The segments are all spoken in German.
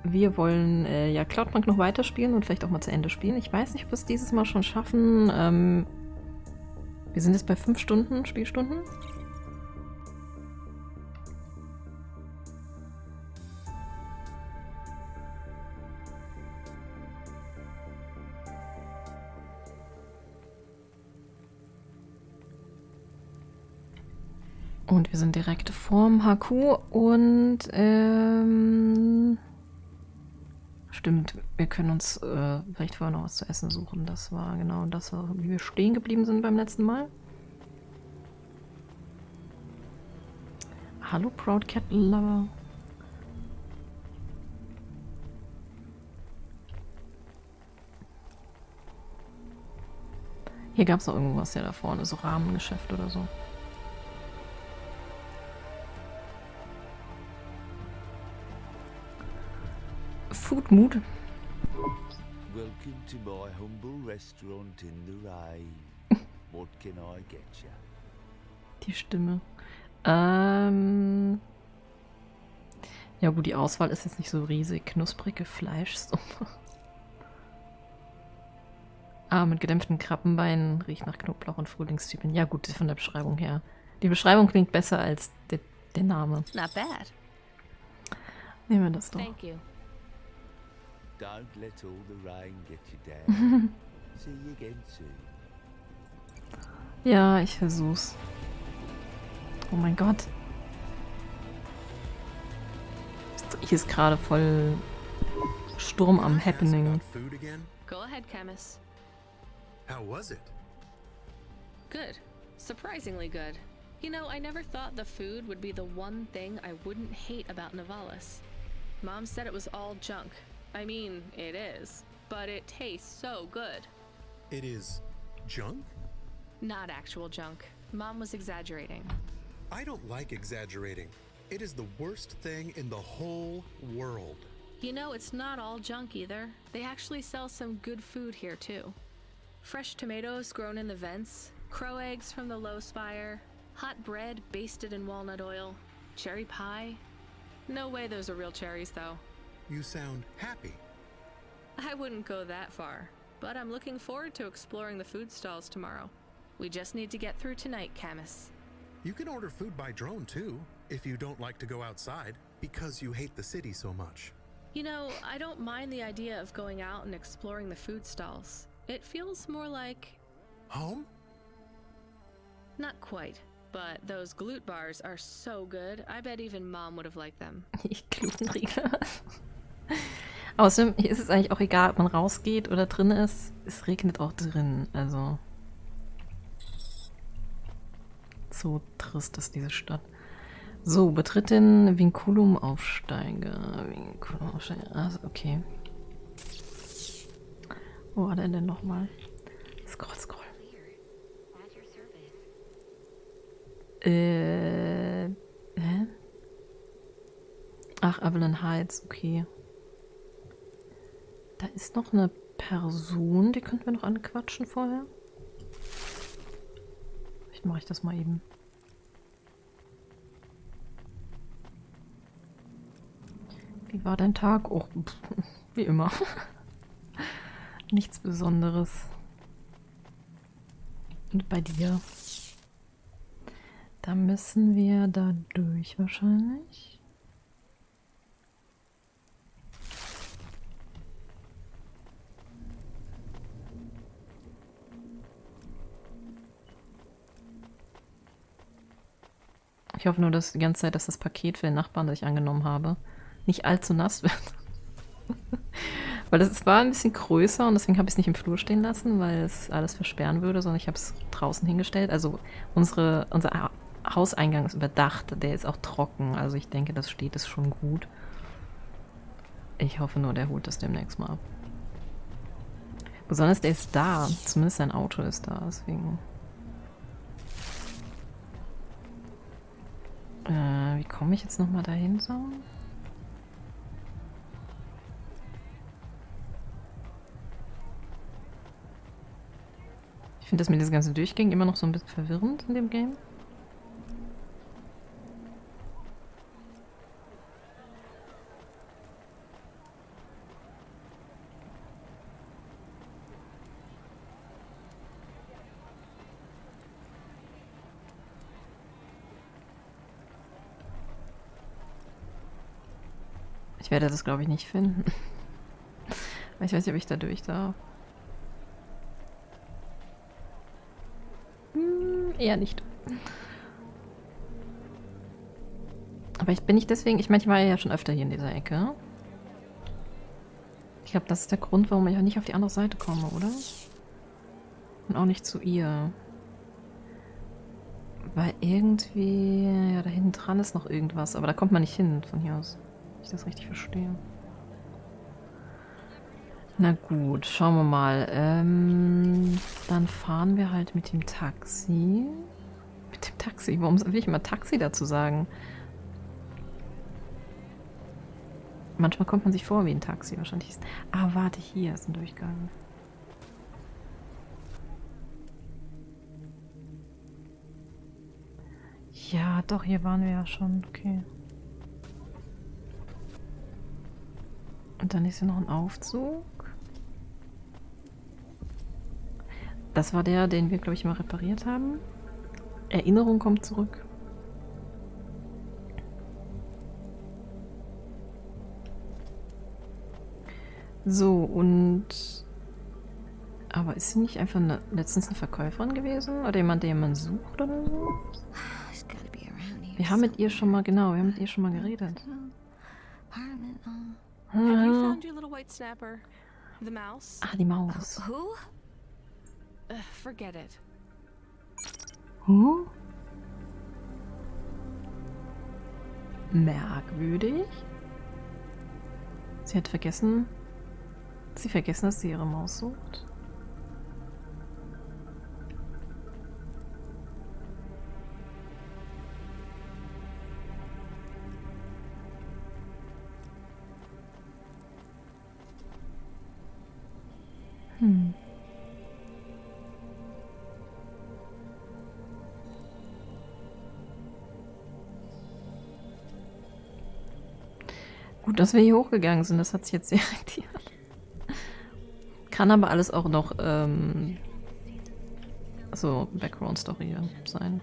Wir wollen ja Cloudpunk noch weiterspielen und vielleicht auch mal zu Ende spielen. Ich weiß nicht, ob wir es dieses Mal schon schaffen. Wir sind jetzt bei 5 Stunden, Spielstunden. Und wir sind direkt vorm HQ und stimmt, wir können uns vielleicht vorher noch was zu essen suchen. Das war genau das, wie wir stehen geblieben sind beim letzten Mal. Hallo Proud Cat Lover. Hier gab es noch irgendwas ja da vorne, so Rahmengeschäft oder so. Food Mood. Welcome to my humble restaurant in the rain. What can I get you? Die Stimme. Ja gut, die Auswahl ist jetzt nicht so riesig. Knusprige Fleischsuppe. Mit gedämpften Krabbenbeinen, riecht nach Knoblauch und Frühlingszwiebeln. Ja gut, von der Beschreibung her. Die Beschreibung klingt besser als der Name. Not bad. Nehmen wir das doch. Thank you. Don't let all the rain get you down. See you again soon. Ja, ich versuch's. Oh mein Gott. Hier ist gerade voll Sturm am Happening. Go ahead, Camus. How was it? Good. Surprisingly good. You know, I never thought the food would be the one thing I wouldn't hate about Novalis. Mom said it was all junk. I mean, it is. But it tastes so good. It is junk? Not actual junk. Mom was exaggerating. I don't like exaggerating. It is the worst thing in the whole world. You know, it's not all junk either. They actually sell some good food here too. Fresh tomatoes grown in the vents, crow eggs from the low spire, hot bread basted in walnut oil, cherry pie. No way those are real cherries though. You sound happy. I wouldn't go that far, but I'm looking forward to exploring the food stalls tomorrow. We just need to get through tonight, Camus. You can order food by drone too, if you don't like to go outside, because you hate the city so much. You know, I don't mind the idea of going out and exploring the food stalls. It feels more like... Home? Not quite, but those glute bars are so good, I bet even Mom would have liked them. Glutenriegel. Außerdem, hier ist es eigentlich auch egal, ob man rausgeht oder drin ist. Es regnet auch drin, also... So trist ist diese Stadt. So, betritt den Vinculum-Aufsteiger. Vinculum-Aufsteiger, also okay. Wo war der denn nochmal? Scroll, scroll. Hä? Ach, Evelyn Heights, okay. Da ist noch eine Person, die könnten wir noch anquatschen vorher. Vielleicht mache ich das mal eben. Wie war dein Tag? Oh, wie immer. Nichts Besonderes. Und bei dir? Da müssen wir da durch wahrscheinlich. Ich hoffe nur, dass die ganze Zeit, dass das Paket für den Nachbarn, das ich angenommen habe, nicht allzu nass wird. Weil das war ein bisschen größer und deswegen habe ich es nicht im Flur stehen lassen, weil es alles versperren würde, sondern ich habe es draußen hingestellt. Also unser Hauseingang ist überdacht, der ist auch trocken. Also ich denke, das steht es schon gut. Ich hoffe nur, der holt das demnächst mal ab. Besonders der ist da, zumindest sein Auto ist da, deswegen... wie komme ich jetzt nochmal dahin so? Ich finde das mit diesem ganzen Durchgang immer noch so ein bisschen verwirrend in dem Game. Ich werde das, glaube ich, nicht finden. Weil ich weiß nicht, ob ich da durch darf. Eher nicht. Aber ich bin nicht deswegen... Ich meine, ich war ja schon öfter hier in dieser Ecke. Ich glaube, das ist der Grund, warum ich auch nicht auf die andere Seite komme, oder? Und auch nicht zu ihr. Weil irgendwie... Ja, da hinten dran ist noch irgendwas. Aber da kommt man nicht hin von hier aus. Wenn ich das richtig verstehe. Na gut, schauen wir mal. Dann fahren wir halt mit dem Taxi. Mit dem Taxi? Warum will ich immer Taxi dazu sagen? Manchmal kommt man sich vor wie ein Taxi. Wahrscheinlich ist... Ah, warte, hier ist ein Durchgang. Ja, doch, hier waren wir ja schon. Okay. Und dann ist hier noch ein Aufzug. Das war der, den wir, glaube ich, mal repariert haben. Erinnerung kommt zurück. So, und... Aber ist sie nicht einfach letztens eine Verkäuferin gewesen? Oder jemand, der jemanden sucht oder so? Wir haben mit ihr schon mal, genau, wir haben mit ihr schon mal geredet. Have you found your little white snapper? The mouse? Ah, die Maus. Who? Forget it. Merkwürdig. Sie hat vergessen... Sie vergessen, dass sie ihre Maus sucht. Gut, dass wir hier hochgegangen sind, das hat sich jetzt sehr irritiert. Kann aber alles auch noch so Background-Story sein.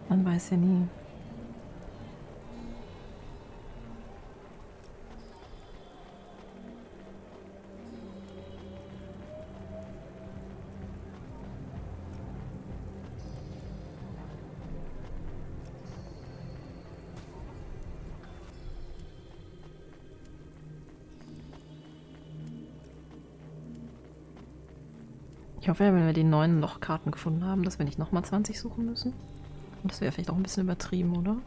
Man weiß ja nie. Ich hoffe ja, wenn wir die 9 Lochkarten gefunden haben, dass wir nicht nochmal 20 suchen müssen. Und das wäre vielleicht auch ein bisschen übertrieben, oder?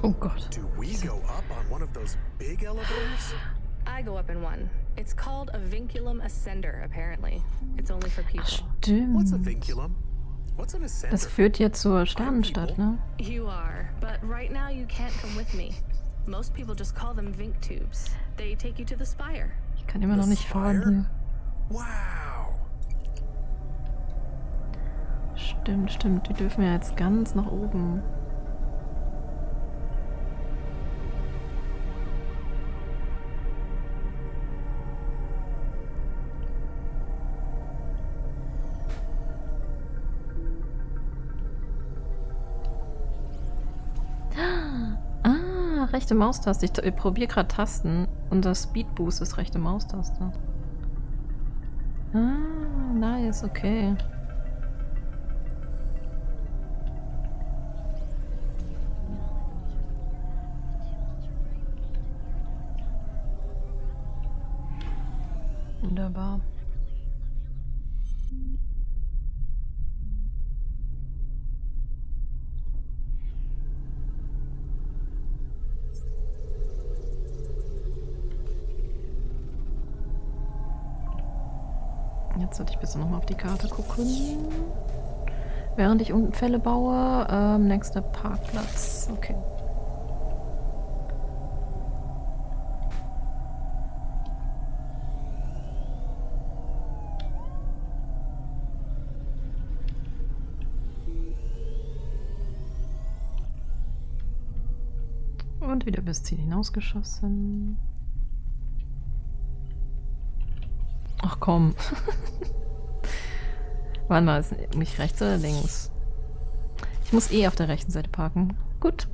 Oh Gott. Do we go up on one of those big elevators? I go up in one. It's called a vinculum ascender, apparently. It's only for people. What's a Stimmt. vinculum? What's an ascender? Das führt ja zur Sternenstadt, ne? You are, but right now you can't come with me. Most people just call them Vink tubes. They take you to the spire. Ich kann immer noch nicht fahren hier. Wow. Stimmt, stimmt. Die dürfen ja jetzt ganz nach oben. Rechte Maustaste. Ich probiere gerade Tasten und das Speed Boost ist rechte Maustaste. Ah, nice, okay. Wunderbar. Jetzt sollte ich bitte nochmal auf die Karte gucken. Während ich unten Fälle baue. Nächster Parkplatz. Okay. Und wieder übers Ziel hinausgeschossen. Ach komm. Warte mal, ist nicht rechts oder links? Ich muss eh auf der rechten Seite parken. Gut.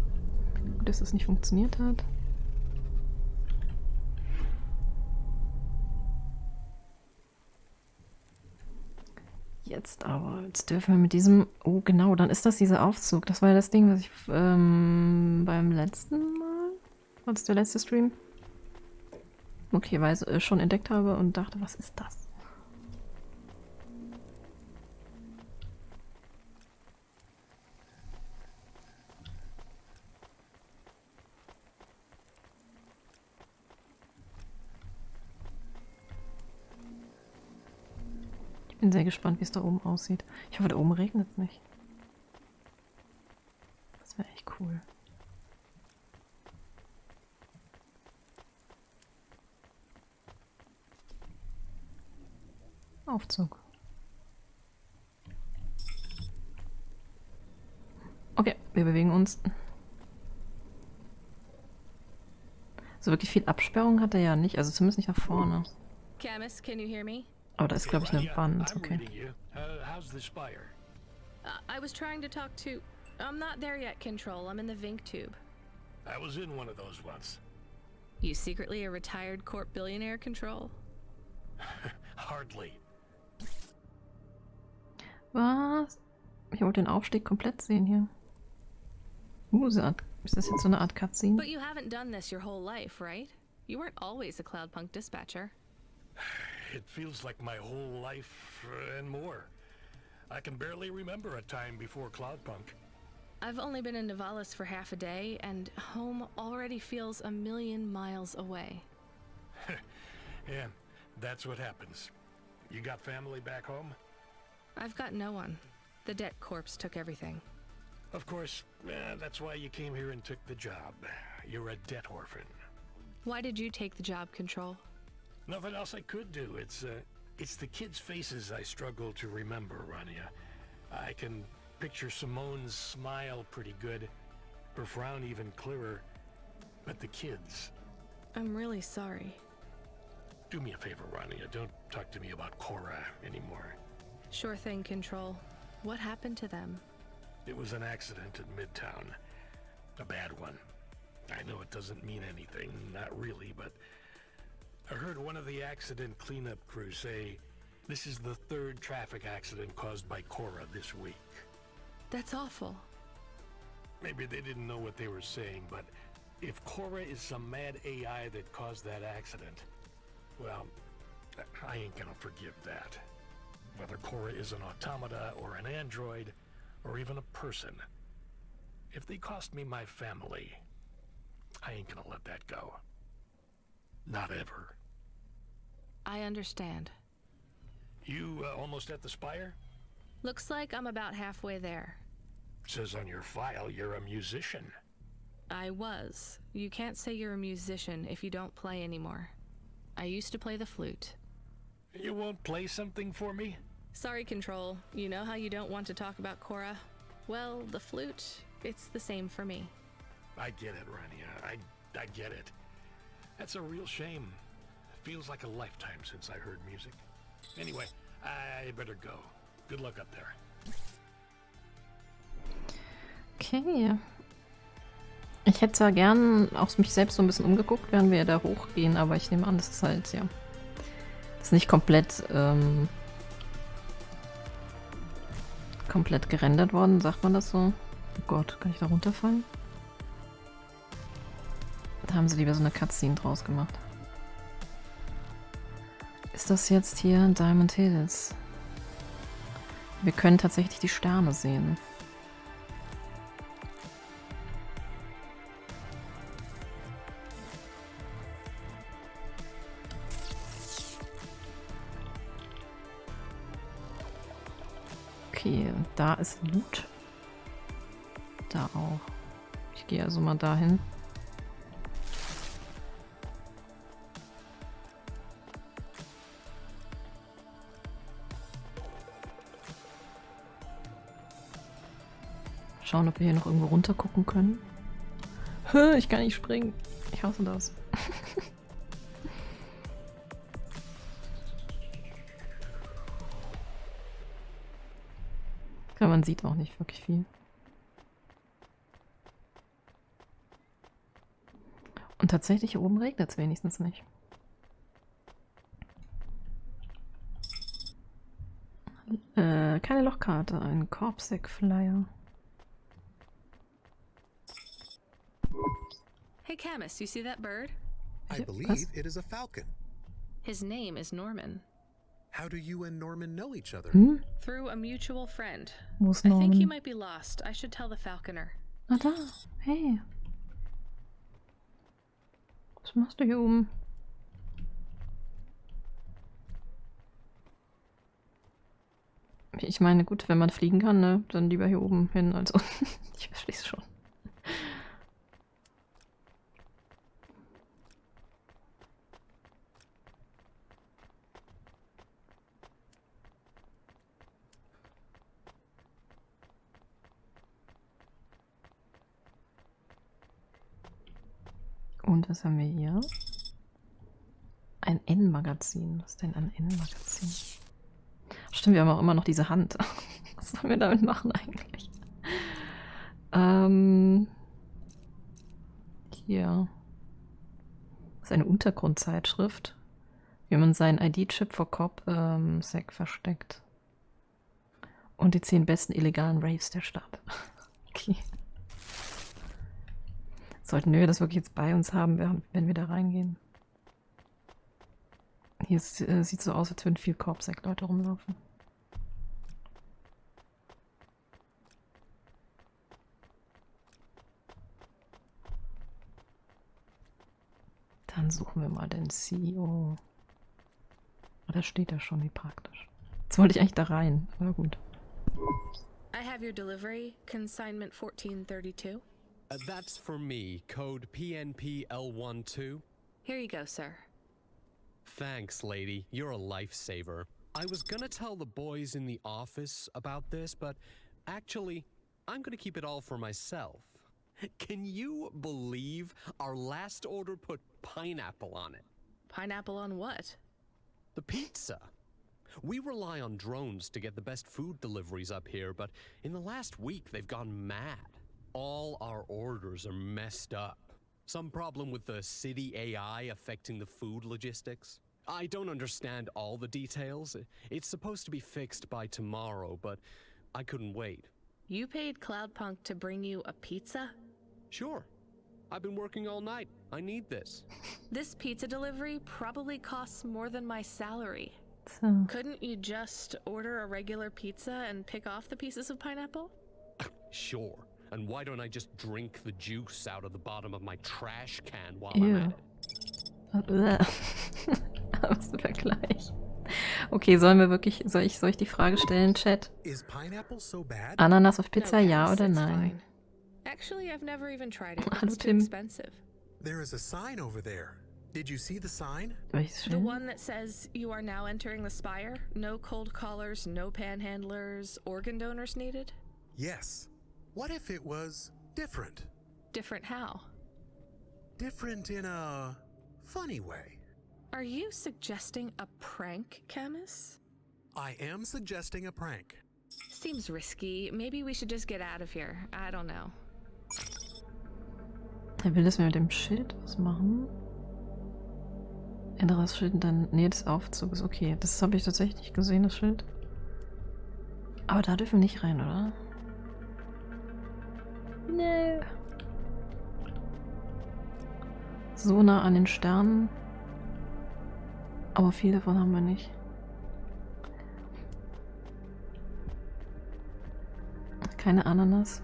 Gut, dass das nicht funktioniert hat. Jetzt aber. Jetzt dürfen wir mit diesem... Oh, genau, dann ist das dieser Aufzug. Das war ja das Ding, was ich beim letzten Mal... War das der letzte Stream? Okay, schon entdeckt habe und dachte, was ist das? Ich bin sehr gespannt, wie es da oben aussieht. Ich hoffe, da oben regnet es nicht. Das wäre echt cool. Aufzug. Okay, wir bewegen uns. So wirklich viel Absperrung hat er ja nicht, also zumindest nicht nach vorne. Camus, can you hear me? Aber da ist, glaube ich, eine Wand. Okay. How's the spire? I was trying to talk to... I'm not there yet, Control. I'm in the Vink tube. I was in one of those once. You secretly a retired corp billionaire, Control? Hardly. Was? Ich wollte den Aufstieg komplett sehen hier. Ist das jetzt so eine Art Cutscene? But you haven't done this your whole life, right? You weren't always a Cloudpunk dispatcher. It feels like my whole life and more. I can barely remember a time before Cloudpunk. I've only been in Nivalis for half a day, and home already feels a million miles away. Yeah, that's what happens. You got family back home? I've got no one. The debt corpse took everything. Of course, that's why you came here and took the job. You're a debt orphan. Why did you take the job, Control? Nothing else I could do. It's the kids' faces I struggle to remember, Rania. I can picture Simone's smile pretty good, her frown even clearer. But the kids... I'm really sorry. Do me a favor, Rania. Don't talk to me about Cora anymore. Sure thing, Control. What happened to them? It was an accident in Midtown. A bad one. I know it doesn't mean anything, not really, but... I heard one of the accident cleanup crew say this is the third traffic accident caused by Cora this week. That's awful. Maybe they didn't know what they were saying, but if Cora is some mad AI that caused that accident, well, I ain't gonna forgive that. Whether Cora is an automata or an android, or even a person. If they cost me my family, I ain't gonna let that go. Not ever. I understand. You almost at the spire? Looks like I'm about halfway there. Says on your file you're a musician. I was. You can't say you're a musician if you don't play anymore. I used to play the flute. You won't play something for me? Sorry, Control. You know how you don't want to talk about Cora? Well, the flute, it's the same for me. I get it, Rania. I get it. That's a real shame. Feels like a lifetime since I heard music. Anyway, I better go. Good luck up there. Okay. Ich hätte zwar gern auch mich selbst so ein bisschen umgeguckt, während wir da hochgehen, aber ich nehme an, das ist halt, ja. Das ist nicht komplett, komplett gerendert worden, sagt man das so? Oh Gott, kann ich da runterfallen? Da haben sie lieber so eine Cutscene draus gemacht. Ist das jetzt hier Diamond Hills? Wir können tatsächlich die Sterne sehen. Okay, da ist Loot. Da auch. Ich gehe also mal dahin. Schauen, ob wir hier noch irgendwo runter gucken können. Ich kann nicht springen. Ich hasse das. Ja, man sieht auch nicht wirklich viel. Und tatsächlich hier oben regnet es wenigstens nicht. Keine Lochkarte, ein Korbsack-Flyer. Hey, Camus, you see that bird? I believe it is a falcon. His name is Norman. How do you and Norman know each other? Hm? Through a mutual friend. Wo ist I think he Norman? might be lost. I should tell the falconer. Ah, da. Hey. Was machst du hier oben? Ich meine, gut, wenn man fliegen kann, ne, dann lieber hier oben hin. Also, ich verstehe es schon. Und was haben wir hier? Ein N-Magazin. Was ist denn ein N-Magazin? Stimmt, wir haben auch immer noch diese Hand. Was sollen wir damit machen eigentlich? Hier. Das ist eine Untergrundzeitschrift, wie man seinen ID-Chip vor Sack versteckt. Und die 10 besten illegalen Raves der Stadt. Okay. Sollten wir das wirklich jetzt bei uns haben, wenn wir da reingehen? Hier sieht so aus, als würden viel Korbsack-Leute rumlaufen. Dann suchen wir mal den CEO. Oh, da steht er schon, wie praktisch. Jetzt wollte ich eigentlich da rein, aber gut. I have your delivery, consignment 1432. That's for me, code PNP-L12. Here you go, sir. Thanks, lady. You're a lifesaver. I was gonna tell the boys in the office about this, but actually, I'm gonna keep it all for myself. Can you believe our last order put pineapple on it? Pineapple on what? The pizza. We rely on drones to get the best food deliveries up here, but in the last week they've gone mad. All our orders are messed up. Some problem with the city AI affecting the food logistics. I don't understand all the details. It's supposed to be fixed by tomorrow, but I couldn't wait. You paid Cloudpunk to bring you a pizza? Sure. I've been working all night. I need this. This pizza delivery probably costs more than my salary. So. Couldn't you just order a regular pizza and pick off the pieces of pineapple? Sure. And why don't I just drink the juice out of the bottom of my trash can while I'm at it? Was für Vergleich. Okay, soll ich die Frage stellen, Chat? Is pineapple so bad? Ananas auf Pizza, No, ja Cass, oder it's nein? fine. Actually, I've never even tried it. Hallo, It's too Tim. expensive. There is a sign over there. Did you see the sign? Welches The stellen? one that says you are now entering the spire? No cold callers, no panhandlers, organ donors needed? Yes. What if it was different? Different how? Different in a funny way. Are you suggesting a prank, Camus? I am suggesting a prank. Seems risky. Maybe we should just get out of here. I don't know. Er will, dass wir mit dem Schild was machen. Ändere das Schild dann. Nee, des Aufzuges. Okay, das habe ich tatsächlich gesehen, das Schild. Aber da dürfen wir nicht rein, oder? Nee. So nah an den Sternen. Aber viel davon haben wir nicht. Keine Ananas.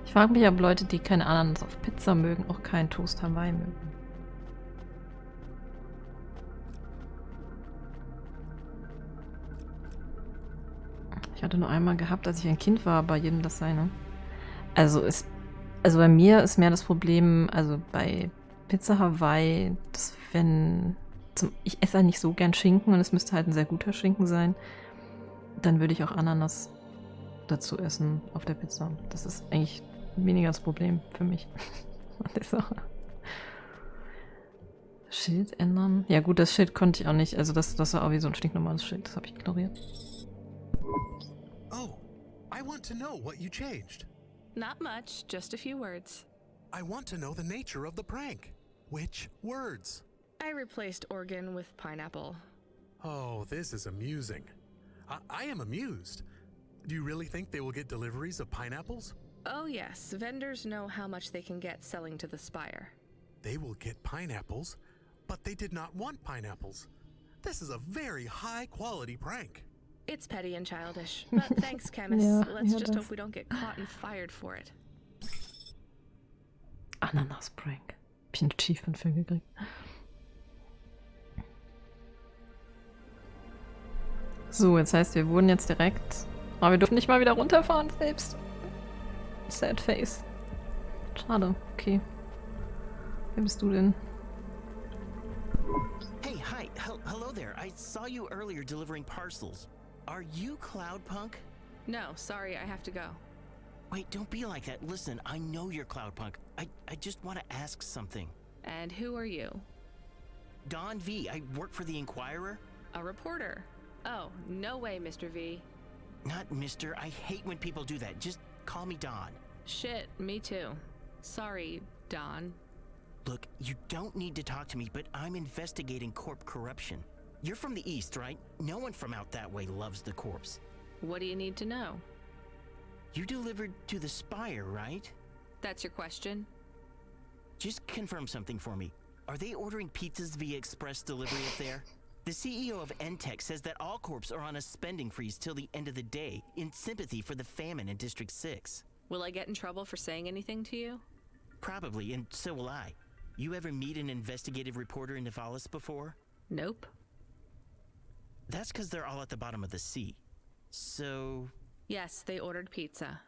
Ich frage mich, ob Leute, die keine Ananas auf Pizza mögen, auch keinen Toast Hawaii mögen. Ich hatte nur einmal gehabt, als ich ein Kind war, bei jedem das seine. Also bei mir ist mehr das Problem, also bei Pizza Hawaii, dass ich esse halt nicht so gern Schinken und es müsste halt ein sehr guter Schinken sein, dann würde ich auch Ananas dazu essen auf der Pizza. Das ist eigentlich weniger das Problem für mich. Schild ändern? Ja gut, das Schild konnte ich auch nicht. Also das war auch wie so ein stinknormales Schild. Das habe ich ignoriert. Oh, I want to know what you changed. Not much, just a few words. I want to know the nature of the prank. Which words? I replaced organ with pineapple. Oh, this is amusing. I am amused. Do you really think they will get deliveries of pineapples? Oh yes, vendors know how much they can get selling to the Spire. They will get pineapples, but they did not want pineapples. This is a very high-quality prank. It's petty and childish, but thanks, chemist. Ja, Let's ja, just das. hope we don't get caught and fired for it. Ananas Prank. Hab ich ein Achievement für gekriegt. So, jetzt heißt, wir wurden jetzt direkt... Aber wir dürfen nicht mal wieder runterfahren selbst. Sad face. Schade, okay. Wer bist du denn? Hey, hi. Hello there. I saw you earlier delivering parcels. Are you Cloudpunk? No, sorry, I have to go. Wait, don't be like that. Listen, I know you're Cloudpunk. I just want to ask something. And who are you? Don V. I work for the Inquirer. A reporter. Oh, no way, Mr. V. Not Mr. I hate when people do that. Just call me Don. Shit, me too. Sorry, Don. Look, you don't need to talk to me, but I'm investigating corp corruption. You're from the East, right? No one from out that way loves the corpse. What do you need to know? You delivered to the Spire, right? That's your question? Just confirm something for me. Are they ordering pizzas via express delivery up there? The CEO of Entech says that all corps are on a spending freeze till the end of the day in sympathy for the famine in District 6. Will I get in trouble for saying anything to you? Probably, and so will I. You ever meet an investigative reporter in Nivalis before? Nope. That's because they're all at the bottom of the sea. So... Yes, they ordered pizza.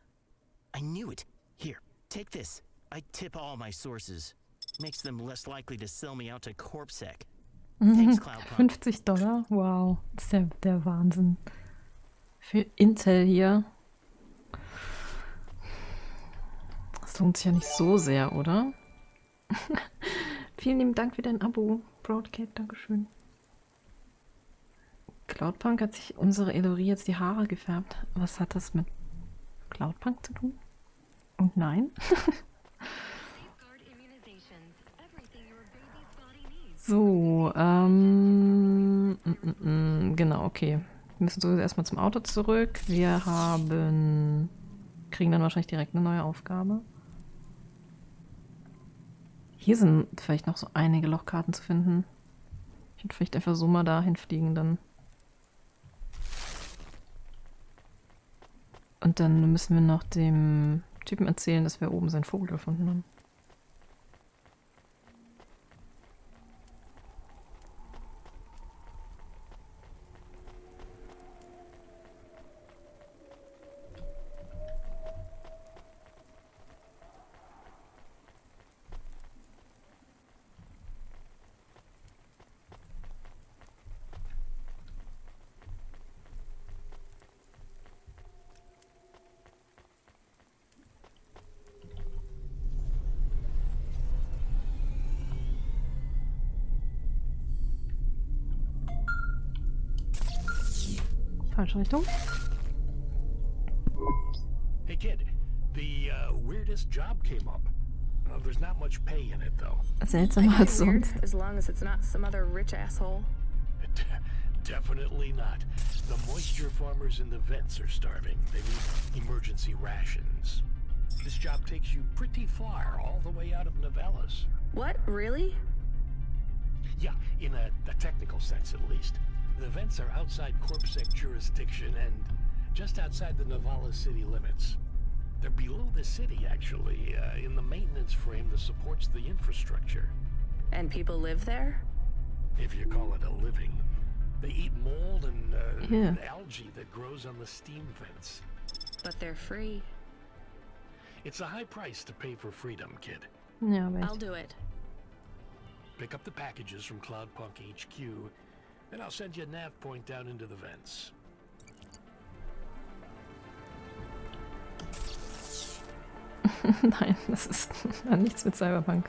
I knew it. Here, take this. I tip all my sources. Makes them less likely to sell me out to CorpSec. Thanks, Cloudpunk. $50? Wow, das ist ja der Wahnsinn. Für Intel hier. Das lohnt sich ja nicht so sehr, oder? Vielen lieben Dank für dein Abo, Broadcat, dankeschön. Cloudpunk hat sich unsere Elorie jetzt die Haare gefärbt. Was hat das mit Cloudpunk zu tun? Und nein? So, genau, okay. Wir müssen sowieso erstmal zum Auto zurück. Wir kriegen dann wahrscheinlich direkt eine neue Aufgabe. Hier sind vielleicht noch so einige Lochkarten zu finden. Ich würde vielleicht einfach so mal dahin fliegen dann. Und dann müssen wir noch dem Typen erzählen, dass wir oben seinen Vogel gefunden haben. Falsche Richtung. Hey kid, the weirdest job came up. There's not much pay in it though. Seltsamer als Weird, sonst. as long as it's not some other rich asshole. Definitely not. The moisture farmers in the vents are starving. They need emergency rations. This job takes you pretty far, all the way out of Nivalis. What, really? Yeah, in a technical sense at least. The vents are outside CorpSec jurisdiction and just outside the Nivalis city limits. They're below the city, actually, in the maintenance frame that supports the infrastructure. And people live there? If you call it a living. They eat mold and Yeah. algae that grows on the steam vents. But they're free. It's a high price to pay for freedom, kid. Ja, aber I'll echt. do it. Pick up the packages from Cloudpunk HQ, then I'll send you a nav point down into the vents. Nein, das hat nichts mit Cyberpunk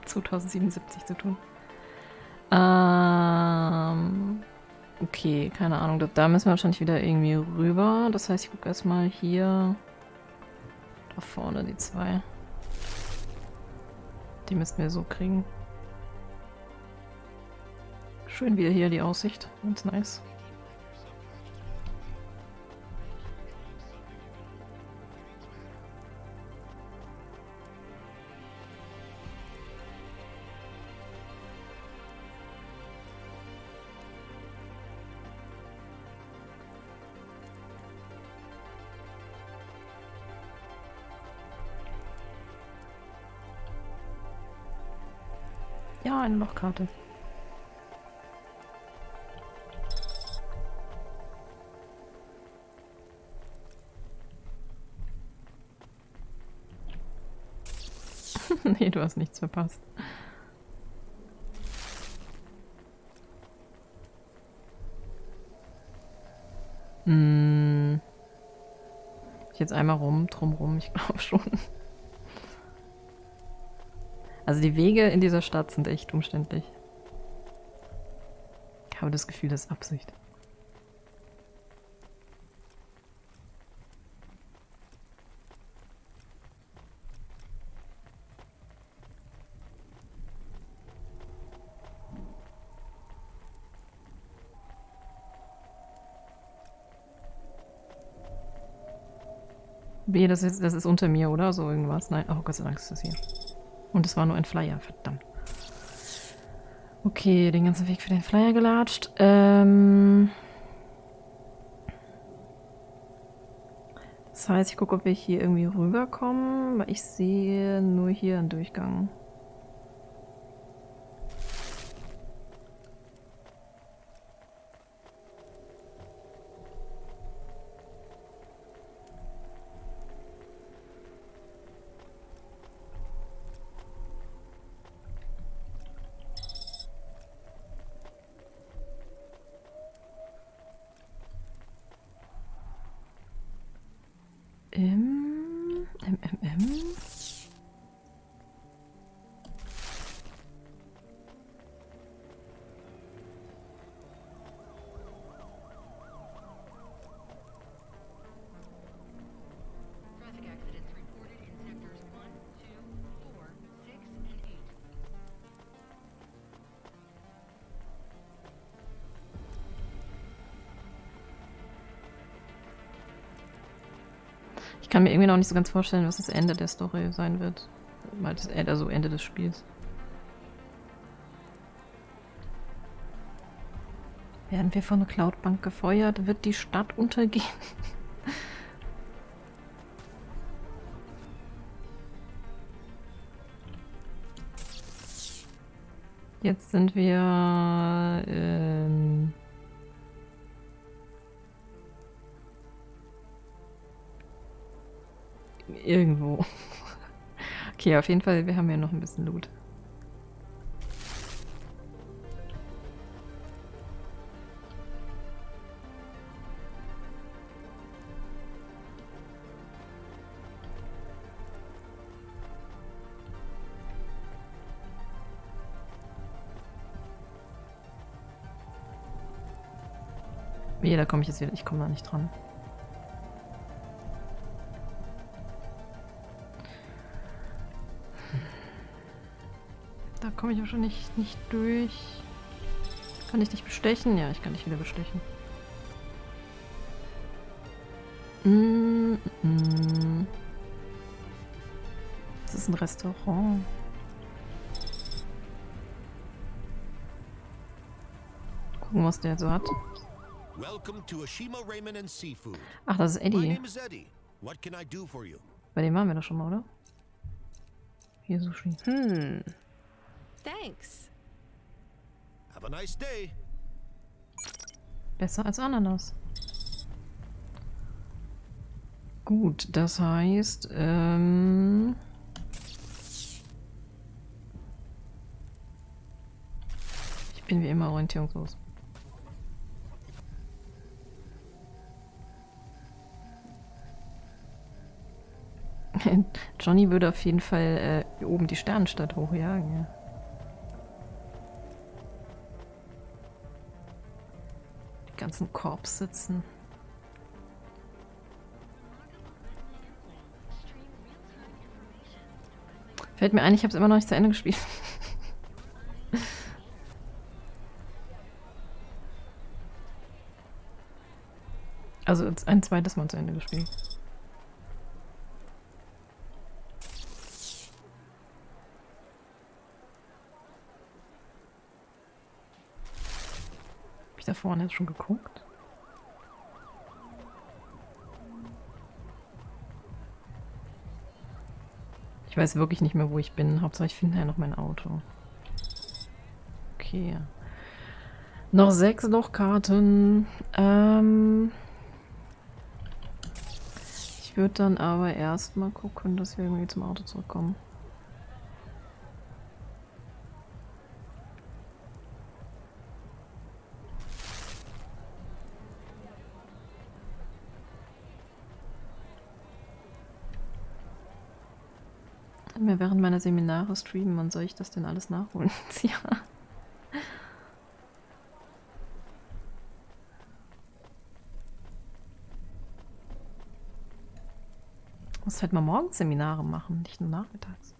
2077 zu tun. Okay, keine Ahnung. Da müssen wir wahrscheinlich wieder irgendwie rüber. Das heißt, ich gucke erstmal hier. Da vorne die zwei. Die müssten wir so kriegen. Schön wieder hier die Aussicht. Ganz nice. Ja, eine Lochkarte. Nee, du hast nichts verpasst. Ich jetzt einmal drumrum, ich glaube schon. Also die Wege in dieser Stadt sind echt umständlich. Ich habe das Gefühl, das ist Absicht. Wehe, das ist unter mir, oder? So irgendwas. Nein, oh Gott sei Dank ist das hier. Und es war nur ein Flyer, verdammt. Okay, den ganzen Weg für den Flyer gelatscht. Das heißt, ich gucke, ob wir hier irgendwie rüberkommen, weil ich sehe nur hier einen Durchgang. Ich kann mir irgendwie noch nicht so ganz vorstellen, was das Ende der Story sein wird. Mal das Ende, also Ende des Spiels. Werden wir von der Cloudpunk gefeuert? Wird die Stadt untergehen? Jetzt sind wir irgendwo. Okay, auf jeden Fall, wir haben ja noch ein bisschen Loot. Wehe, da komme ich jetzt wieder. Ich komme da nicht dran. Da komme ich wahrscheinlich nicht durch. Kann ich dich bestechen? Ja, ich kann dich wieder bestechen. Das ist ein Restaurant. Gucken, was der so hat. Ach, das ist Eddie. Bei dem waren wir doch schon mal, oder? Hier Sushi. Thanks. Have a nice day. Besser als Ananas. Gut, das heißt, ich bin wie immer orientierungslos. Johnny würde auf jeden Fall hier oben die Sternenstadt hochjagen, ja. Die ganzen Korps sitzen. Fällt mir ein, ich habe es immer noch nicht zu Ende gespielt. Also ein zweites Mal zu Ende gespielt. Hab ich da vorne jetzt schon geguckt? Ich weiß wirklich nicht mehr, wo ich bin. Hauptsache ich finde ja noch mein Auto. Okay. Noch 6 Lochkarten. Ich würde dann aber erstmal gucken, dass wir irgendwie zum Auto zurückkommen. Mir während meiner Seminare streamen, wann soll ich das denn alles nachholen? Ja. Muss halt mal morgens Seminare machen, nicht nur nachmittags.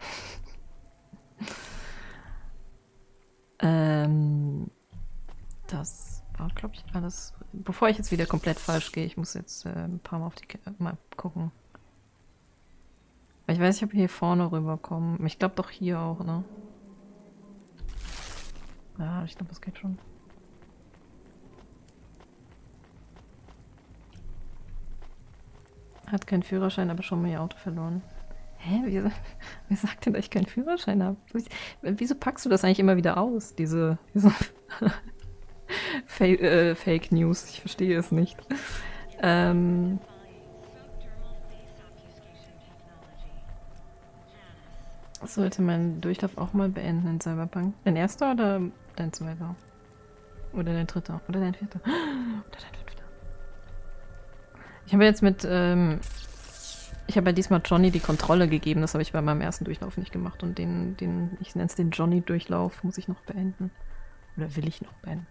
Das war, glaube ich, alles. Bevor ich jetzt wieder komplett falsch gehe, ich muss jetzt ein paar Mal auf die mal gucken. Weil ich weiß, ich habe hier vorne rüberkommen. Ich glaube doch hier auch, ne? Ja, ich glaube, das geht schon. Hat keinen Führerschein, aber schon mal ihr Auto verloren. Hä? Wer sagt denn, dass ich keinen Führerschein habe? Wieso packst du das eigentlich immer wieder aus? Diese Fake News. Ich verstehe es nicht. Sollte mein Durchlauf auch mal beenden in Cyberpunk? Dein erster oder dein zweiter? Oder dein dritter? Oder dein vierter? Oder dein fünfter? Ich habe jetzt mit, ich habe ja diesmal Johnny die Kontrolle gegeben, das habe ich bei meinem ersten Durchlauf nicht gemacht und ich nenne es den Johnny-Durchlauf, muss ich noch beenden. Oder will ich noch beenden?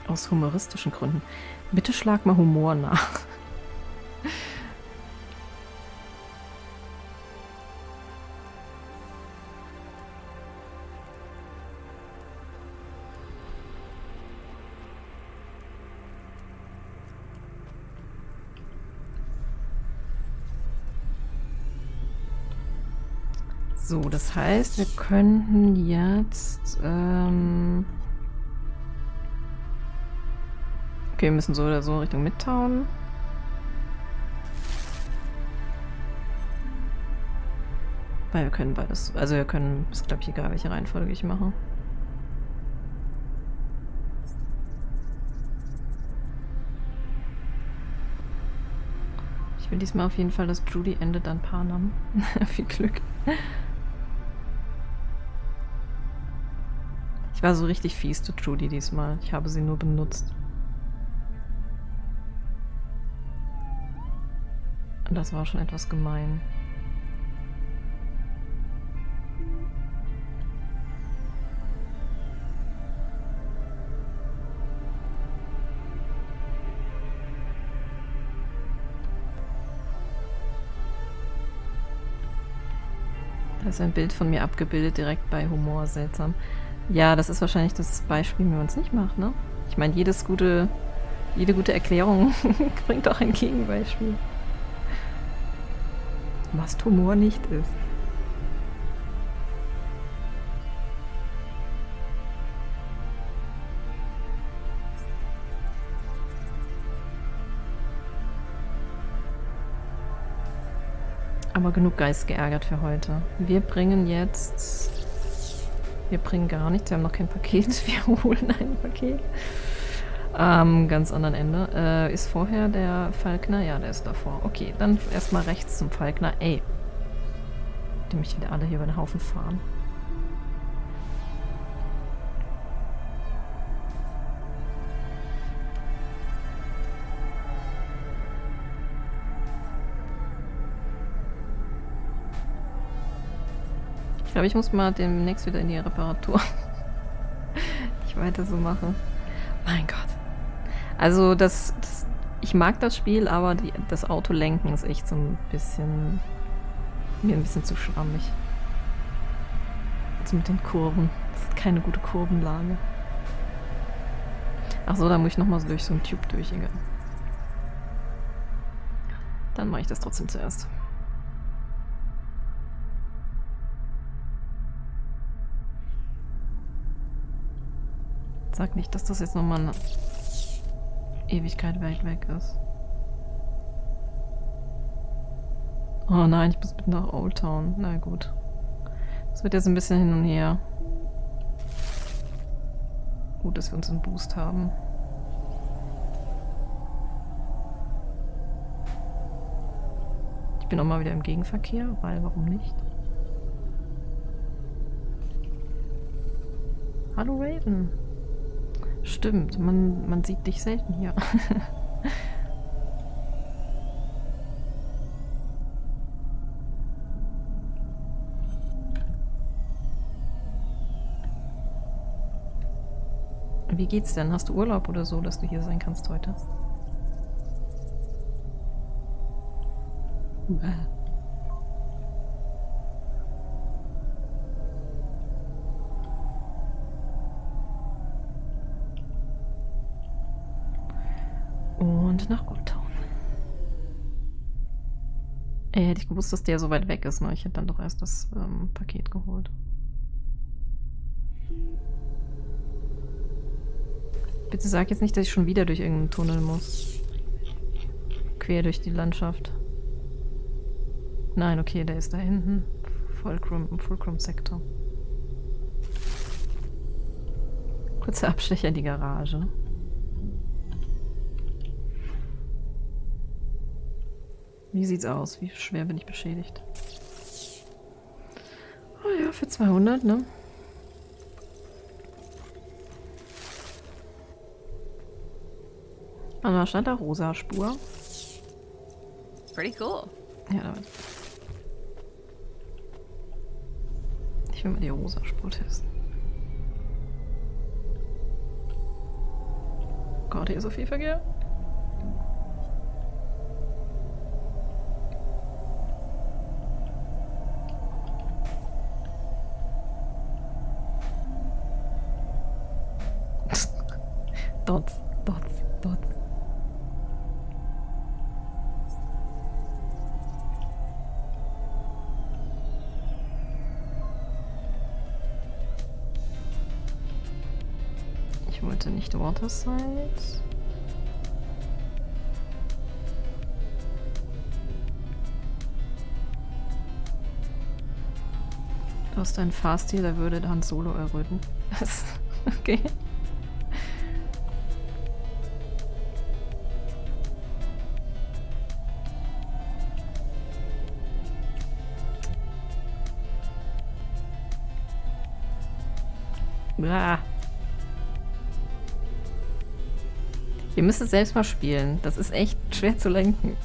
Aus humoristischen Gründen. Bitte schlag mal Humor nach. So, das heißt, wir könnten jetzt okay, wir müssen so oder so Richtung Midtown. Weil wir können beides. Also wir können, ist glaube ich egal, welche Reihenfolge ich mache. Ich will diesmal auf jeden Fall, dass Judy endet an Panam. Viel Glück. Ich war so richtig fies zu Judy diesmal. Ich habe sie nur benutzt. Und das war schon etwas gemein. Da ist ein Bild von mir abgebildet, direkt bei Humor, seltsam. Ja, das ist wahrscheinlich das Beispiel, wie man es nicht macht, ne? Ich meine, jede gute Erklärung bringt auch ein Gegenbeispiel. Was Humor nicht ist. Aber genug Geist geärgert für heute. Wir bringen jetzt... Wir bringen gar nichts, wir haben noch kein Paket. Wir holen ein Paket. Am ganz anderen Ende. Ist vorher der Falkner? Ja, der ist davor. Okay, dann erstmal rechts zum Falkner. Ey. die mich wieder alle hier über den Haufen fahren. Ich glaube, ich muss mal demnächst wieder in die Reparatur. Ich weiter so mache. Mein Gott. Also ich mag das Spiel, aber das Autolenken ist echt so ein bisschen mir ein bisschen zu schwammig. Also mit den Kurven. Das hat keine gute Kurvenlage. Ach so, da muss ich nochmal so durch so einen Tube durch. Egal. Dann mache ich das trotzdem zuerst. Sag nicht, dass das jetzt nochmal eine Ewigkeit weit weg ist. Oh nein, ich muss mit nach Old Town. Na gut. Das wird jetzt ein bisschen hin und her. Gut, dass wir uns einen Boost haben. Ich bin auch mal wieder im Gegenverkehr, weil warum nicht? Hallo Raven. Stimmt, man sieht dich selten hier. Wie geht's denn? Hast du Urlaub oder so, dass du hier sein kannst heute? Und nach Old Town. Hätte ich gewusst, dass der so weit weg ist, ne? Ich hätte dann doch erst das Paket geholt. Bitte sag jetzt nicht, dass ich schon wieder durch irgendeinen Tunnel muss. Quer durch die Landschaft. Nein, okay, der ist da hinten. Im Fulcrum-Sektor. Kurzer Abstecher in die Garage. Wie sieht's aus? Wie schwer bin ich beschädigt? Oh ja, für 200, ne? Und da stand da rosa Spur. Pretty cool. Ja, damit. Ich will mal die rosa Spur testen. Gott, hier ist so viel Verkehr. Dots. Ich wollte nicht Waterside. Du hast einen Fahrstil, der würde dann Solo erröten. Okay. Blah. Ihr müsst es selbst mal spielen. Das ist echt schwer zu lenken.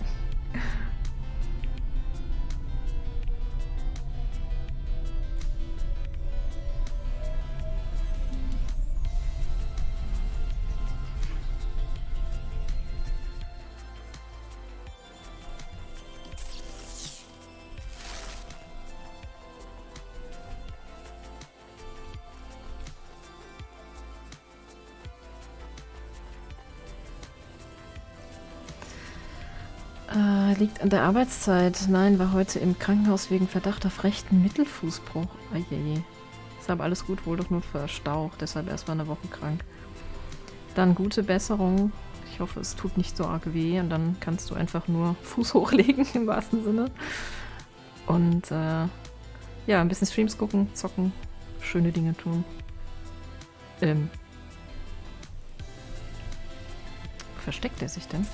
Liegt an der Arbeitszeit. Nein, war heute im Krankenhaus wegen Verdacht auf rechten Mittelfußbruch. Eieiei. Ist aber alles gut, wohl doch nur verstaucht, deshalb erstmal eine Woche krank. Dann gute Besserung. Ich hoffe, es tut nicht so arg weh und dann kannst du einfach nur Fuß hochlegen, im wahrsten Sinne. Und ja, ein bisschen Streams gucken, zocken, schöne Dinge tun. Wo versteckt er sich denn?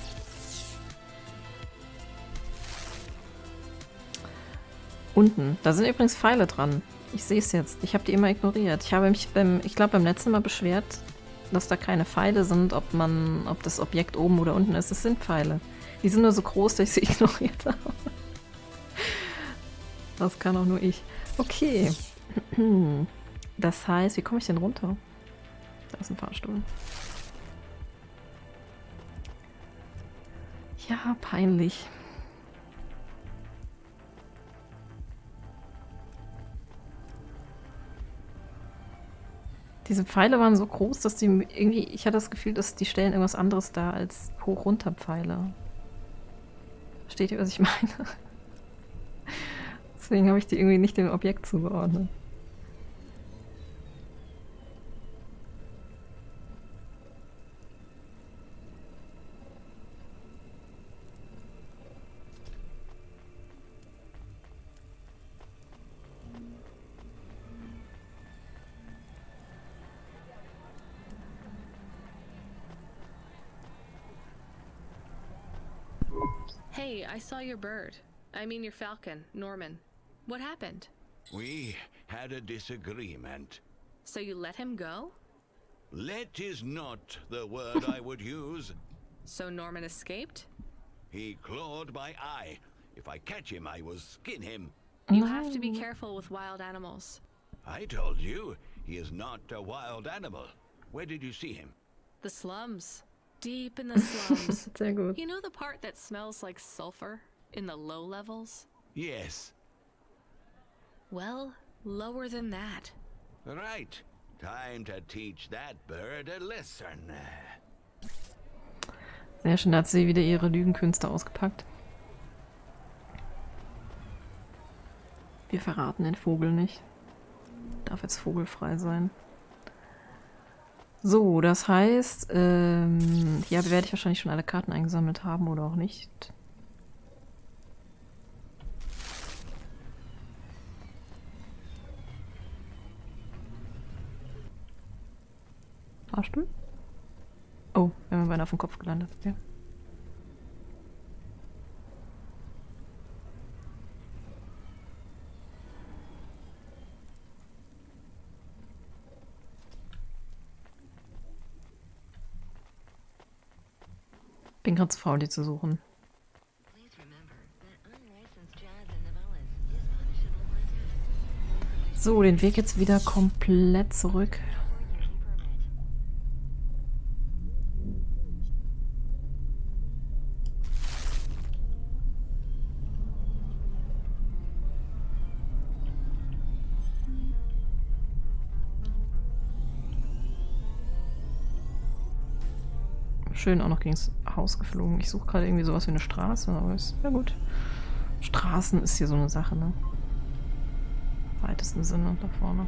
Unten. Da sind übrigens Pfeile dran. Ich sehe es jetzt. Ich habe die immer ignoriert. Ich habe mich ich glaube, beim letzten Mal beschwert, dass da keine Pfeile sind, ob das Objekt oben oder unten ist. Es sind Pfeile. Die sind nur so groß, dass ich sie ignoriert habe. Das kann auch nur ich. Okay. Das heißt, wie komme ich denn runter? Da ist ein Fahrstuhl. Ja, peinlich. Diese Pfeile waren so groß, dass die irgendwie, ich hatte das Gefühl, dass die stellen irgendwas anderes dar als Hoch-Runter-Pfeile. Versteht ihr, was ich meine? Deswegen habe ich die irgendwie nicht dem Objekt zugeordnet. Hey, I saw your bird. I mean your falcon, Norman. What happened? We had a disagreement. So you let him go? Let is not the word I would use. So Norman escaped? He clawed my eye. If I catch him, I will skin him. You have to be careful with wild animals. I told you, he is not a wild animal. Where did you see him? The slums. Deep in the slums. Sehr gut. You know the part that smells like sulfur? In the low levels? Yes. Well, lower than that. Right. Time to teach that bird a lesson. Sehr schön, da hat sie wieder ihre Lügenkünste ausgepackt. Wir verraten den Vogel nicht. Darf jetzt vogelfrei sein. So, das heißt, hier werde ich wahrscheinlich schon alle Karten eingesammelt haben oder auch nicht. Fahrstuhl? Oh, wir haben beinahe auf den Kopf gelandet. Ja. Bin gerade zu faul, die zu suchen. So, den Weg jetzt wieder komplett zurück. Schön auch noch gegen das Haus geflogen. Ich suche gerade irgendwie sowas wie eine Straße, aber ist ja gut. Straßen ist hier so eine Sache, ne? Im weitesten Sinne da vorne.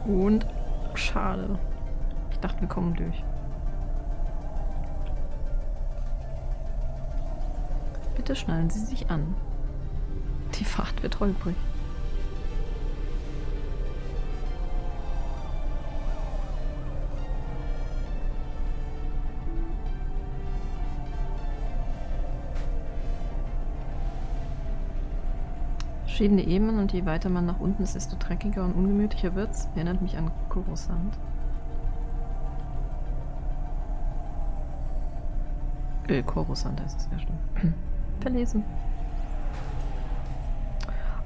Und schade. Ich dachte, wir kommen durch. Bitte schnallen Sie sich an. Die Fahrt wird holprig. Verschiedene Ebenen und je weiter man nach unten ist, desto dreckiger und ungemütlicher wird's. Erinnert mich an Coruscant. Coruscant heißt es, ja stimmt. Verlesen.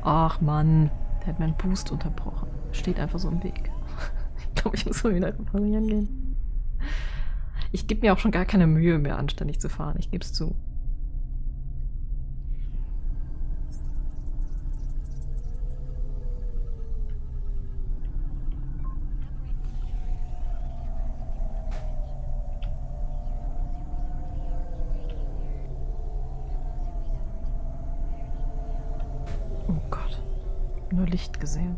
Ach Mann, der hat meinen Boost unterbrochen. Steht einfach so im Weg. Ich glaube, ich muss mal wieder reparieren gehen. Ich gebe mir auch schon gar keine Mühe mehr, anständig zu fahren. Ich gebe es zu. Oh Gott. Nur Licht gesehen.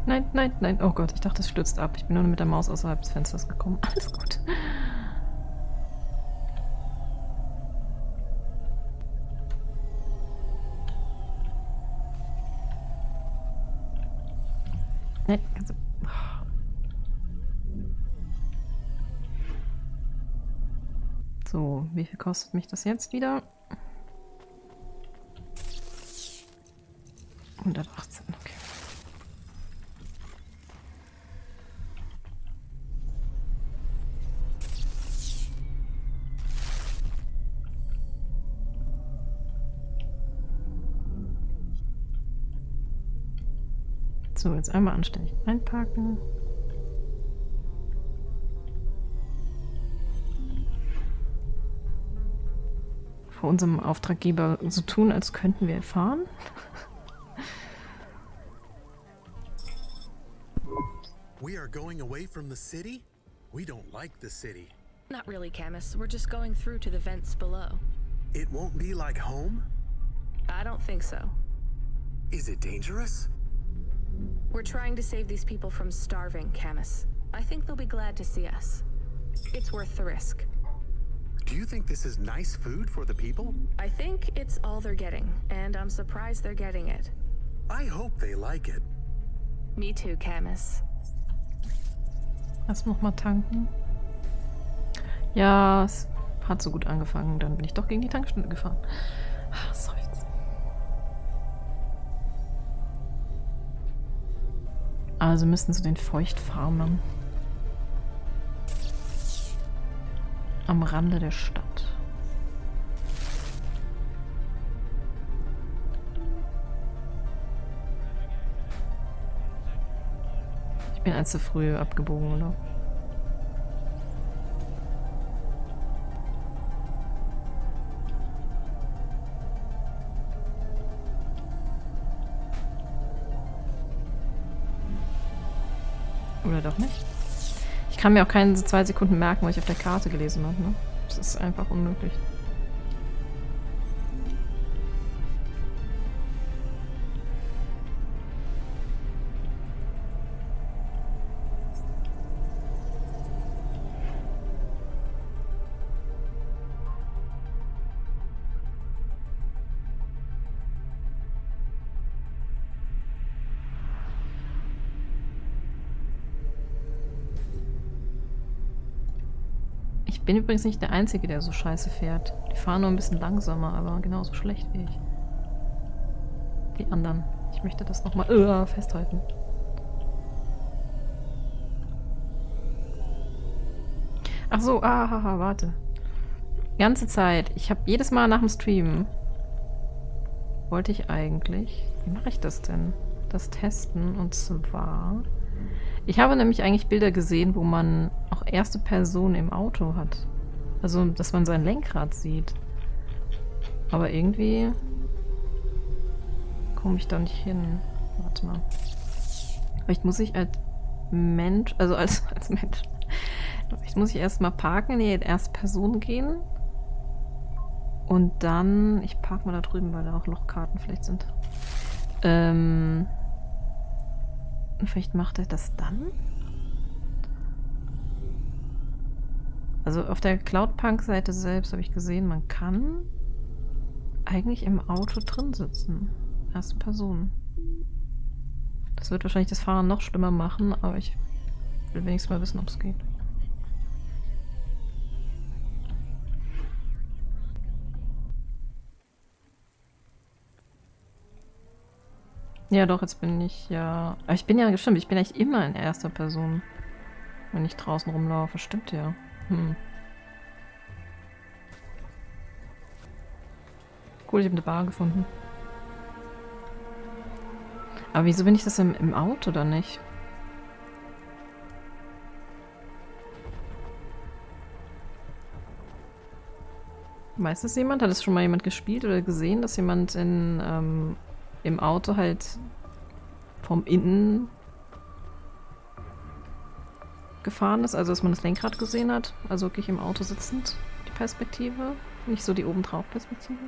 Nein, nein, nein. Oh Gott, ich dachte, es stürzt ab. Ich bin nur mit der Maus außerhalb des Fensters gekommen. Alles gut. Nein, kannst du... So, wie viel kostet mich das jetzt wieder? 118, okay. So, jetzt einmal anständig einparken. Vor unserem Auftraggeber so tun, als könnten wir fahren. We are going away from the city? We don't like the city. Not really, Camus. We're just going through to the vents below. It won't be like home? I don't think so. Is it dangerous? We're trying to save these people from starving, Camus. I think they'll be glad to see us. It's worth the risk. Do you think this is nice food for the people? I think it's all they're getting, and I'm surprised they're getting it. I hope they like it. Me too, Camus. Lass noch mal tanken. Ja, es hat so gut angefangen. Dann bin ich doch gegen die Tankstelle gefahren. Seufz. Also müssen zu den Feuchtfarmern. Am Rande der Stadt. Ich bin eins zu früh abgebogen, oder? Oder doch nicht? Ich kann mir auch keine 2 Sekunden merken, was ich auf der Karte gelesen habe, ne? Das ist einfach unmöglich. Ich bin übrigens nicht der Einzige, der so scheiße fährt. Die fahren nur ein bisschen langsamer, aber genauso schlecht wie ich. Die anderen. Ich möchte das nochmal festhalten. Ach so, warte. Ganze Zeit. Ich habe jedes Mal nach dem Stream wollte ich eigentlich... Wie mache ich das denn? Das testen. Und zwar... Ich habe nämlich eigentlich Bilder gesehen, wo man auch erste Person im Auto hat. Also, dass man sein Lenkrad sieht. Aber irgendwie komme ich da nicht hin. Warte mal. Vielleicht muss ich als Mensch, also als Mensch, vielleicht muss ich erstmal parken, in die erste Person gehen. Und dann, ich parke mal da drüben, weil da auch Lochkarten vielleicht sind. Vielleicht macht er das dann? Also auf der Cloudpunk-Seite selbst habe ich gesehen, man kann eigentlich im Auto drin sitzen. Erste Person. Das wird wahrscheinlich das Fahren noch schlimmer machen, aber ich will wenigstens mal wissen, ob es geht. Ja, doch, jetzt bin ich ja... Aber ich bin ja, stimmt, ich bin eigentlich immer in erster Person, wenn ich draußen rumlaufe. Stimmt ja. Cool, ich habe eine Bar gefunden. Aber wieso bin ich das im Auto dann nicht? Weiß das jemand? Hat es schon mal jemand gespielt oder gesehen, dass jemand im Auto halt vom Innen gefahren ist? Also, dass man das Lenkrad gesehen hat? Also wirklich im Auto sitzend, die Perspektive? Nicht so die obendrauf-Perspektive?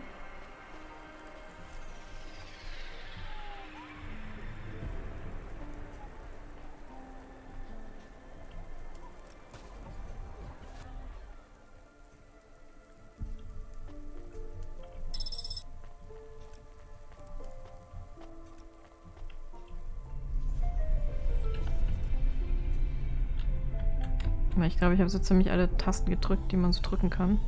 Ich glaube, ich habe so ziemlich alle Tasten gedrückt, die man so drücken kann.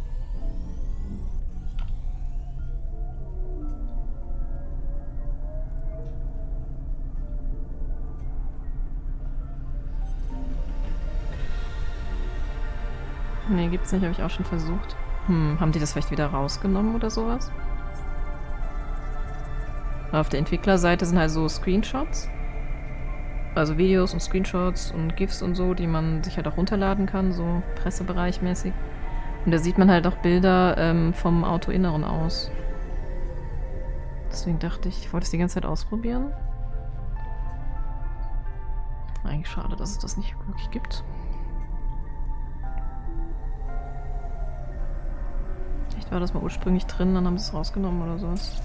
Nee, gibt's nicht, habe ich auch schon versucht. Haben die das vielleicht wieder rausgenommen oder sowas? Auf der Entwicklerseite sind halt so Screenshots. Also Videos und Screenshots und GIFs und so, die man sich halt auch runterladen kann, so pressebereichmäßig. Und da sieht man halt auch Bilder vom Autoinneren aus. Deswegen dachte ich wollte es die ganze Zeit ausprobieren. Eigentlich schade, dass es das nicht wirklich gibt. Vielleicht war das mal ursprünglich drin, dann haben sie es rausgenommen oder sowas.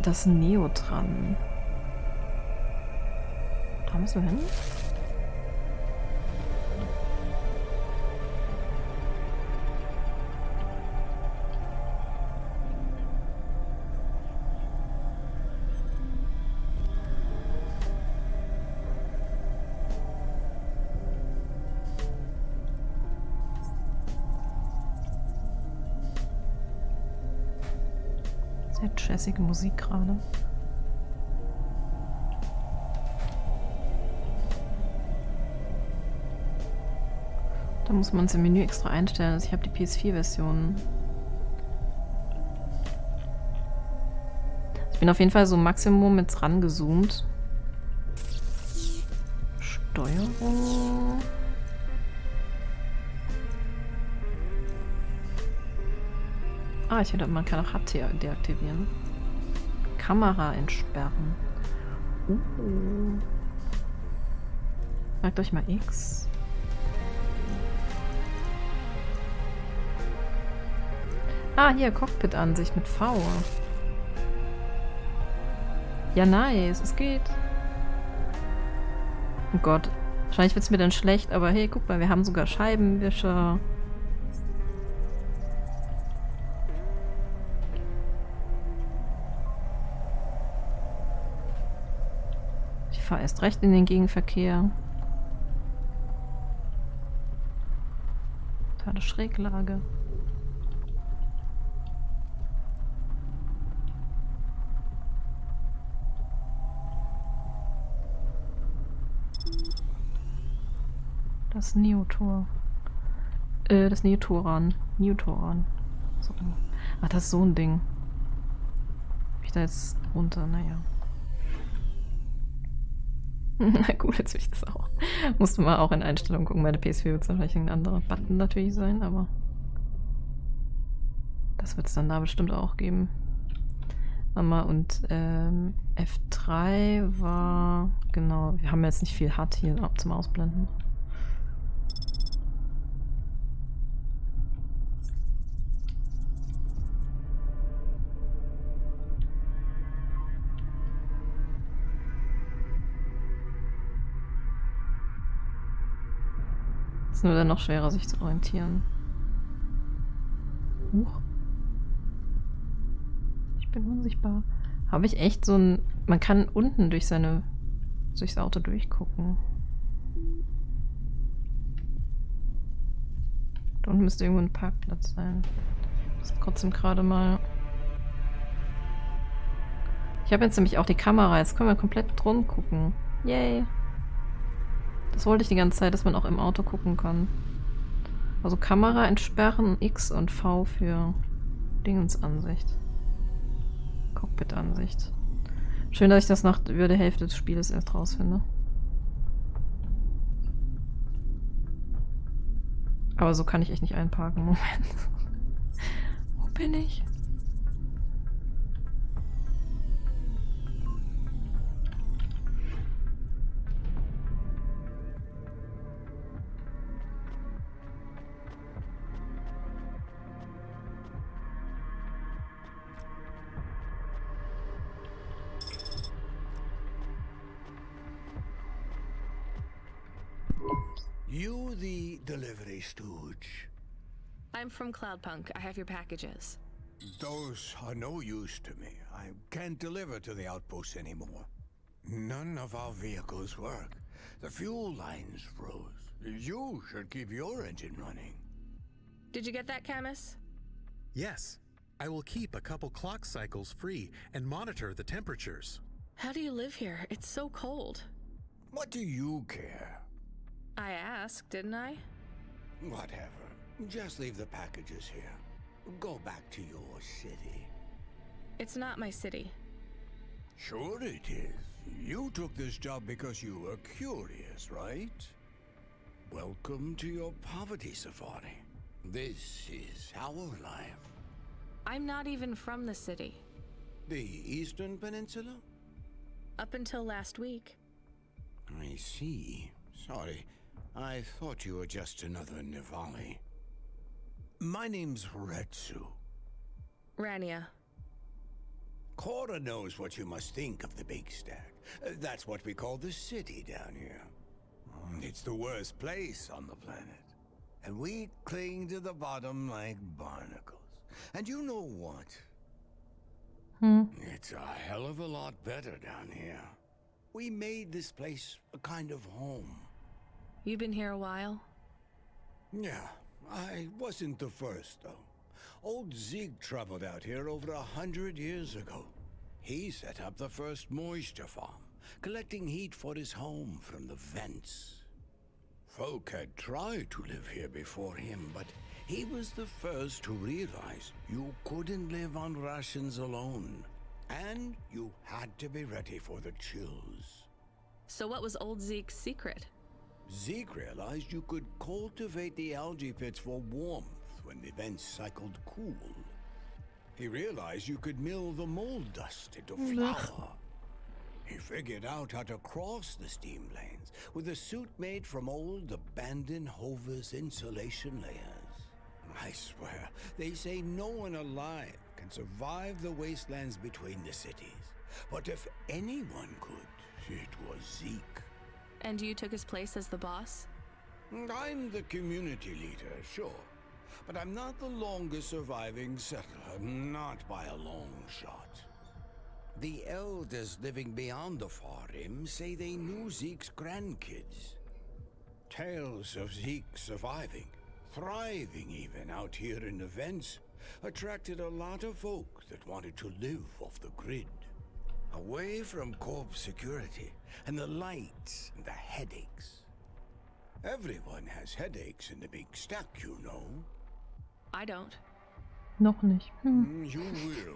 Das Neo dran. Da müssen wir hin? Sehr jazzige Musik gerade. Da muss man es im Menü extra einstellen. Also ich habe die PS4-Version. Ich bin auf jeden Fall so Maximum jetzt rangezoomt. Steuerung. Ah, ich hätte, man kann auch HUD deaktivieren. Kamera entsperren. Merkt euch mal X. Ah, hier, Cockpit-Ansicht mit V. Ja, nice, es geht. Oh Gott. Wahrscheinlich wird es mir dann schlecht, aber hey, guck mal, wir haben sogar Scheibenwischer. Ich fahre erst recht in den Gegenverkehr. Totale Schräglage. Das Neotor. Das Neotoran. Neotoran. So. Ach, das ist so ein Ding. Bin ich da jetzt runter? Naja. Na gut, jetzt will ich das auch. Musste mal auch in Einstellungen gucken. Bei der PS4 wird es wahrscheinlich ein anderer Button natürlich sein, aber das wird es dann da bestimmt auch geben. Mama und F3 war, genau, wir haben jetzt nicht viel HUD hier zum Ausblenden. Es ist nur dann noch schwerer, sich zu orientieren. Huch. Ich bin unsichtbar. Habe ich echt so ein... Man kann unten durchs Auto durchgucken. Da unten müsste irgendwo ein Parkplatz sein. Das ist trotzdem gerade mal... Ich habe jetzt nämlich auch die Kamera. Jetzt können wir komplett drum gucken. Yay. Das wollte ich die ganze Zeit, dass man auch im Auto gucken kann. Also Kamera entsperren, X und V für Dingensansicht. Cockpit-Ansicht. Schön, dass ich das nach über der Hälfte des Spieles erst rausfinde. Aber so kann ich echt nicht einparken. Moment. Wo bin ich? You the delivery stooge? I'm from Cloudpunk. I have your packages. Those are no use to me. I can't deliver to the outposts anymore. None of our vehicles work. The fuel lines froze. You should keep your engine running. Did you get that, Camus? Yes, I will keep a couple clock cycles free and monitor the temperatures. How do you live here? It's so cold. What do you care? I asked, didn't I? Whatever. Just leave the packages here. Go back to your city. It's not my city. Sure it is. You took this job because you were curious, right? Welcome to your poverty safari. This is our life. I'm not even from the city. The Eastern Peninsula? Up until last week. I see. Sorry. I thought you were just another Nivali. My name's Retsu. Rania. Cora knows what you must think of the Big Stack. That's what we call the city down here. It's the worst place on the planet. And we cling to the bottom like barnacles. And you know what? It's a hell of a lot better down here. We made this place a kind of home. You've been here a while? Yeah, I wasn't the first, though. Old Zeke traveled out here over 100 years ago. He set up the first moisture farm, collecting heat for his home from the vents. Folk had tried to live here before him, but he was the first to realize you couldn't live on rations alone. And you had to be ready for the chills. So what was old Zeke's secret? Zeke realized you could cultivate the algae pits for warmth when the vents cycled cool. He realized you could mill the mold dust into flour. He figured out how to cross the steam lanes with a suit made from old abandoned Hover's insulation layers. I swear, they say no one alive can survive the wastelands between the cities. But if anyone could, it was Zeke. And you took his place as the boss? I'm the community leader, sure. But I'm not the longest surviving settler, not by a long shot. The elders living beyond the far rim say they knew Zeke's grandkids. Tales of Zeke surviving, thriving even out here in the vents, attracted a lot of folk that wanted to live off the grid. Away from corp security and the lights and the headaches. Everyone has headaches in the Big Stack, you know. I don't. Noch nicht. You will.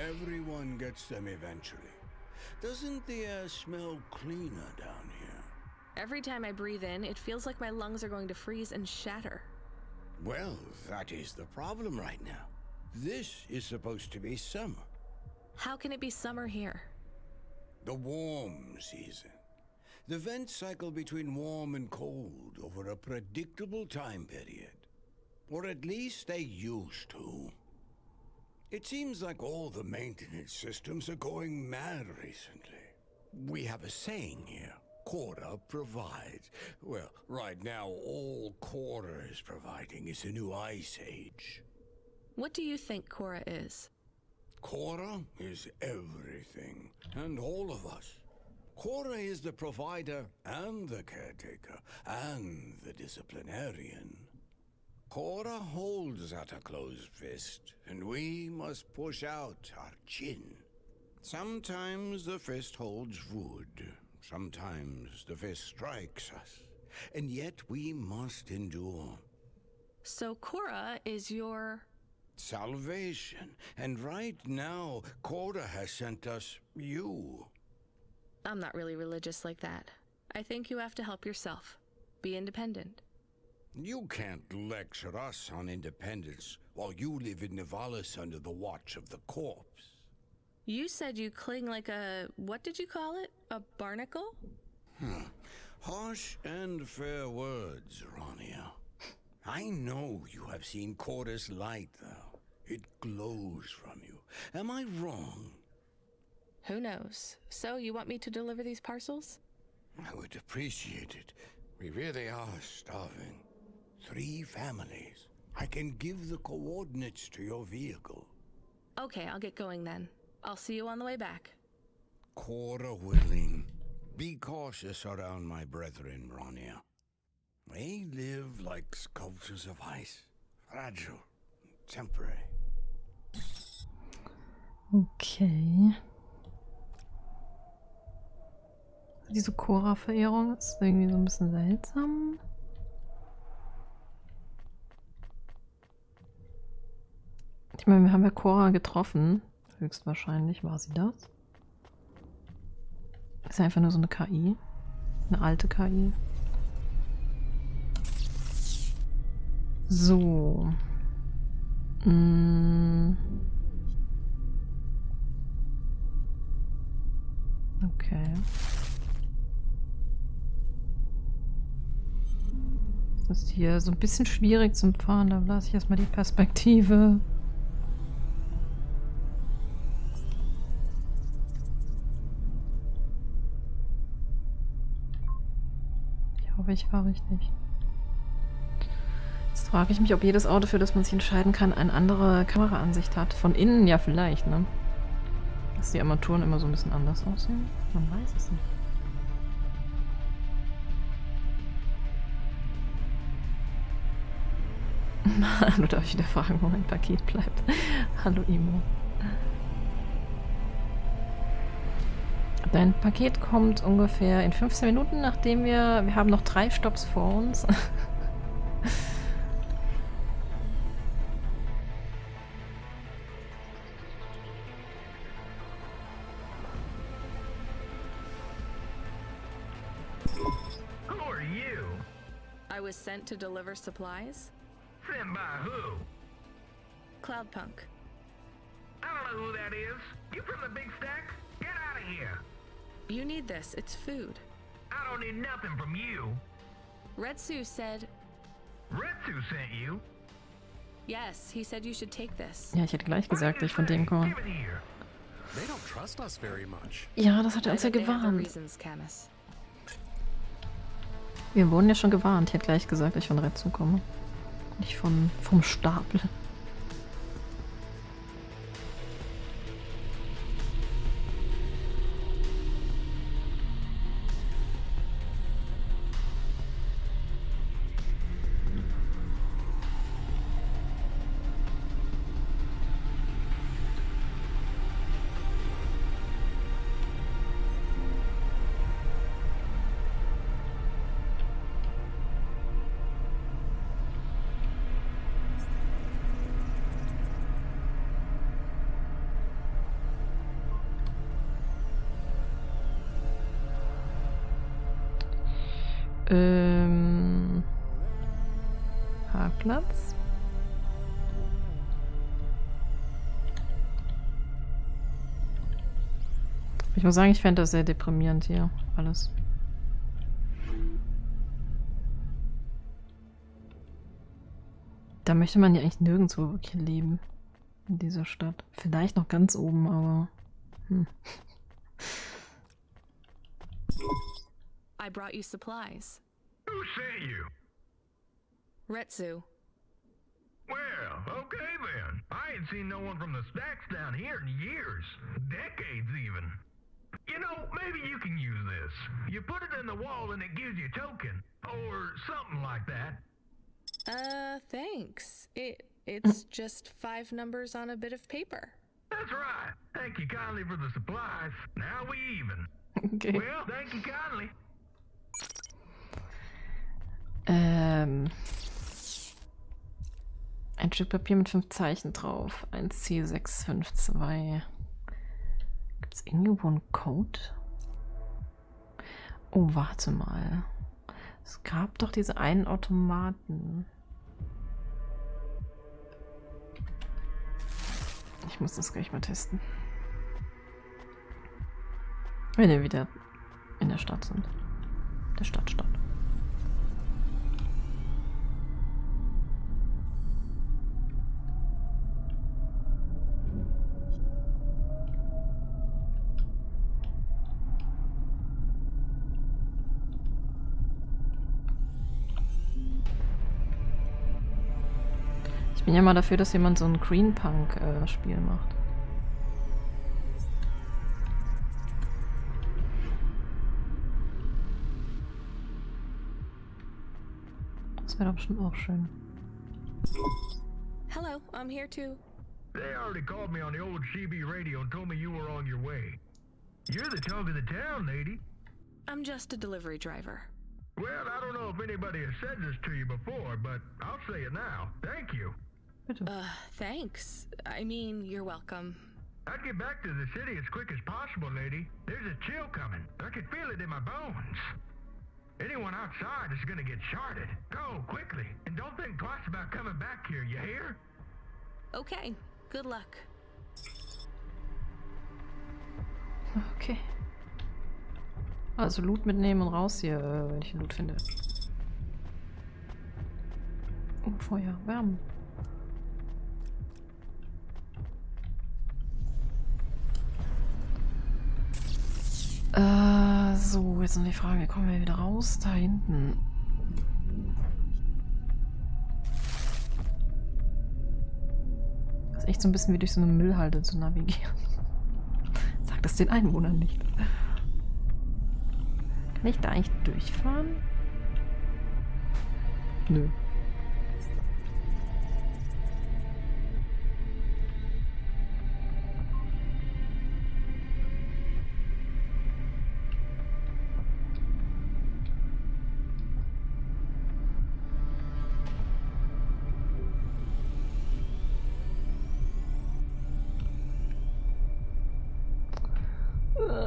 Everyone gets them eventually. Doesn't the air smell cleaner down here? Every time I breathe in, it feels like my lungs are going to freeze and shatter. Well, that is the problem right now. This is supposed to be summer. How can it be summer here? The warm season. The vents cycle between warm and cold over a predictable time period. Or at least they used to. It seems like all the maintenance systems are going mad recently. We have a saying here, Cora provides. Well, right now all Cora is providing is a new ice age. What do you think Cora is? Cora is everything, and all of us. Cora is the provider and the caretaker and the disciplinarian. Cora holds out a closed fist, and we must push out our chin. Sometimes the fist holds wood, sometimes the fist strikes us, and yet we must endure. So Cora is your... Salvation. And right now, Cora has sent us you. I'm not really religious like that. I think you have to help yourself. Be independent. You can't lecture us on independence while you live in Nivalis under the watch of the corpse. You said you cling like a... what did you call it? A barnacle? Harsh and fair words, Rania. I know you have seen Cora's light, though. It glows from you. Am I wrong? Who knows? So, you want me to deliver these parcels? I would appreciate it. We really are starving. 3 families. I can give the coordinates to your vehicle. Okay, I'll get going then. I'll see you on the way back. Cora willing. Be cautious around my brethren, Rania. They live like sculptures of ice. Fragile. Temporary. Okay. Diese Cora-Verehrung ist irgendwie so ein bisschen seltsam. Ich meine, wir haben ja Cora getroffen. Höchstwahrscheinlich war sie das. Ist ja einfach nur so eine KI. Eine alte KI. So. Okay. Das ist hier so ein bisschen schwierig zum Fahren. Da lasse ich erstmal die Perspektive. Ich hoffe, ich fahre richtig. Jetzt frage ich mich, ob jedes Auto, für das man sich entscheiden kann, eine andere Kameraansicht hat. Von innen ja vielleicht, ne? Dass die Armaturen immer so ein bisschen anders aussehen. Man weiß es nicht. Hallo, darf ich wieder fragen, wo mein Paket bleibt? Hallo, Imo. Dein Paket kommt ungefähr in 15 Minuten, nachdem wir haben noch 3 Stopps vor uns. Who are you? I was sent to deliver supplies. Sent by who? Cloudpunk. I don't know who that is. You from the big stack? Get out of here. You need this. It's food. I don't need nothing from you. Retsu said... Retsu sent you? Yes, he said you should take this. Ja, ich hätte gleich gesagt, dass ich von dem komme. Give it here. They don't trust us very much. Ja, das hat er uns ja I bet they have their gewarnt. reasons, Camus. Wir wurden ja schon gewarnt. Ich hätte gleich gesagt, dass ich von Retsu komme. Nicht vom Stapel. Parkplatz. Ich muss sagen, ich fände das sehr deprimierend hier, alles. Da möchte man ja eigentlich nirgendwo wirklich leben. In dieser Stadt. Vielleicht noch ganz oben, aber... I brought you supplies. Who sent you? Retsu. Well, okay then. I ain't seen no one from the stacks down here in years. Decades even. You know, maybe you can use this. You put it in the wall and it gives you a token. Or something like that. Thanks. It's just 5 numbers on a bit of paper. That's right. Thank you kindly for the supplies. Now we even. Okay. Well, thank you kindly. Ein Stück Papier mit 5 Zeichen drauf. 1C652. Gibt es irgendwo einen Code? Oh, warte mal. Es gab doch diese einen Automaten. Ich muss das gleich mal testen. Wenn wir wieder in der Stadt sind. Der Stadtstadt. Ich bin ja mal dafür, dass jemand so ein Cloudpunk-Spiel macht. Das wäre doch bestimmt auch schön. Hello, I'm here too. They already called me on the old CB radio and told me you were on your way. You're the talk of the town, lady. I'm just a delivery driver. Well, I don't know if anybody has said this to you before, but I'll say it now. Thank you. Bitte. Thanks. I mean, you're welcome. I'd get back to the city as quick as possible, lady. There's a chill coming. I can feel it in my bones. Anyone outside is gonna get sharded. Go, quickly. And don't think twice about coming back here, you hear? Okay, good luck. Okay. Also Loot mitnehmen und raus hier, wenn ich Loot finde. Oh, Feuer, Wärme. So, jetzt noch die Frage, kommen wir wieder raus? Da hinten. Das ist echt so ein bisschen wie durch so eine Müllhalde zu navigieren. Sag das den Einwohnern nicht. Kann ich da eigentlich durchfahren? Nö.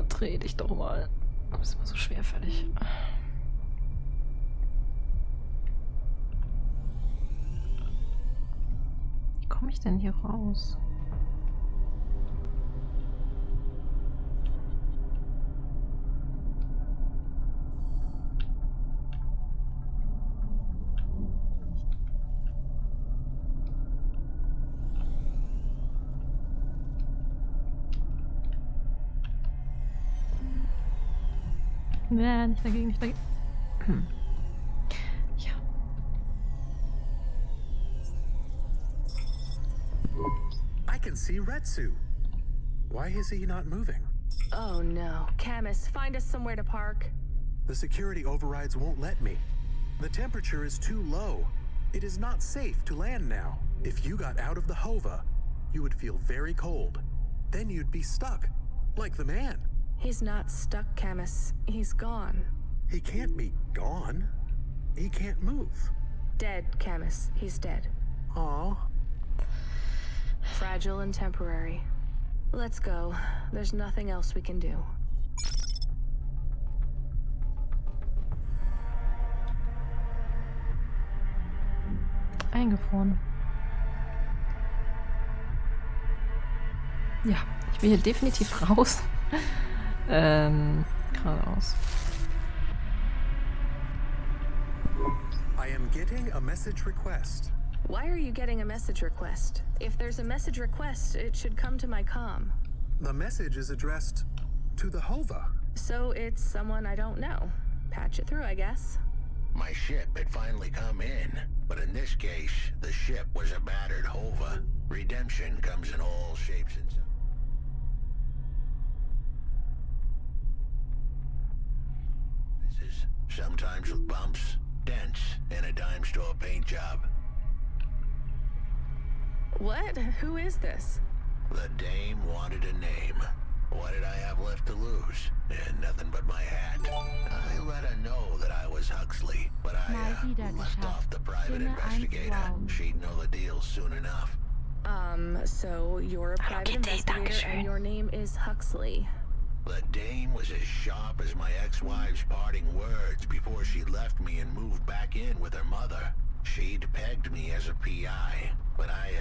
Dreh dich doch mal. Du bist immer so schwerfällig. Wie komme ich denn hier raus? Nee, nicht dagegen, nicht dagegen. Ja. I can see Retsu. Why is he not moving? Oh no. Camus, find us somewhere to park. The security overrides won't let me. The temperature is too low. It is not safe to land now. If you got out of the Hova, you would feel very cold. Then you'd be stuck, like the man. He's not stuck, Camus. He's gone. He can't be gone. He can't move. Dead, Camus. He's dead. Aw. Fragile and temporary. Let's go. There's nothing else we can do. Eingefroren. Ja, ich will hier definitiv raus. Geradeaus. I am getting a message request. Why are you getting a message request? If there's a message request, it should come to my comm. The message is addressed to the Hova. So it's someone I don't know. Patch it through, I guess. My ship had finally come in, but in this case, the ship was a battered Hova. Redemption comes in all shapes and sizes. Sometimes with bumps, dents, and a dime store paint job. What? Who is this? The dame wanted a name. What did I have left to lose? Nothing but my hat. I let her know that I was Huxley, but I left off the prize. private investigator. She'd know the deal soon enough. So you're a private investigator and your name is Huxley. The dame was as sharp as my ex-wife's parting words before she left me and moved back in with her mother. She'd pegged me as a PI, but I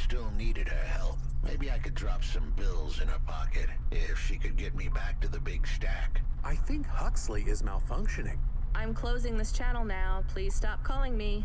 still needed her help. Maybe I could drop some bills in her pocket if she could get me back to the big stack. I think Huxley is malfunctioning. I'm closing this channel now. Please stop calling me.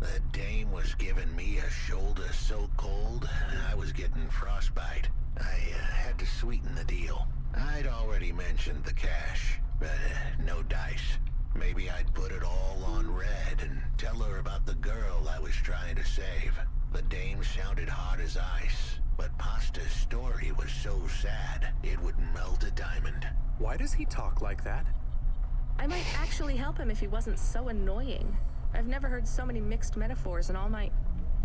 The dame was giving me a shoulder so cold, I was getting frostbite. I had to sweeten the deal. I'd already mentioned the cash, but no dice. Maybe I'd put it all on red and tell her about the girl I was trying to save. The dame sounded hard as ice, but Pasta's story was so sad, it would melt a diamond. Why does he talk like that? I might actually help him if he wasn't so annoying. I've never heard so many mixed metaphors in all my...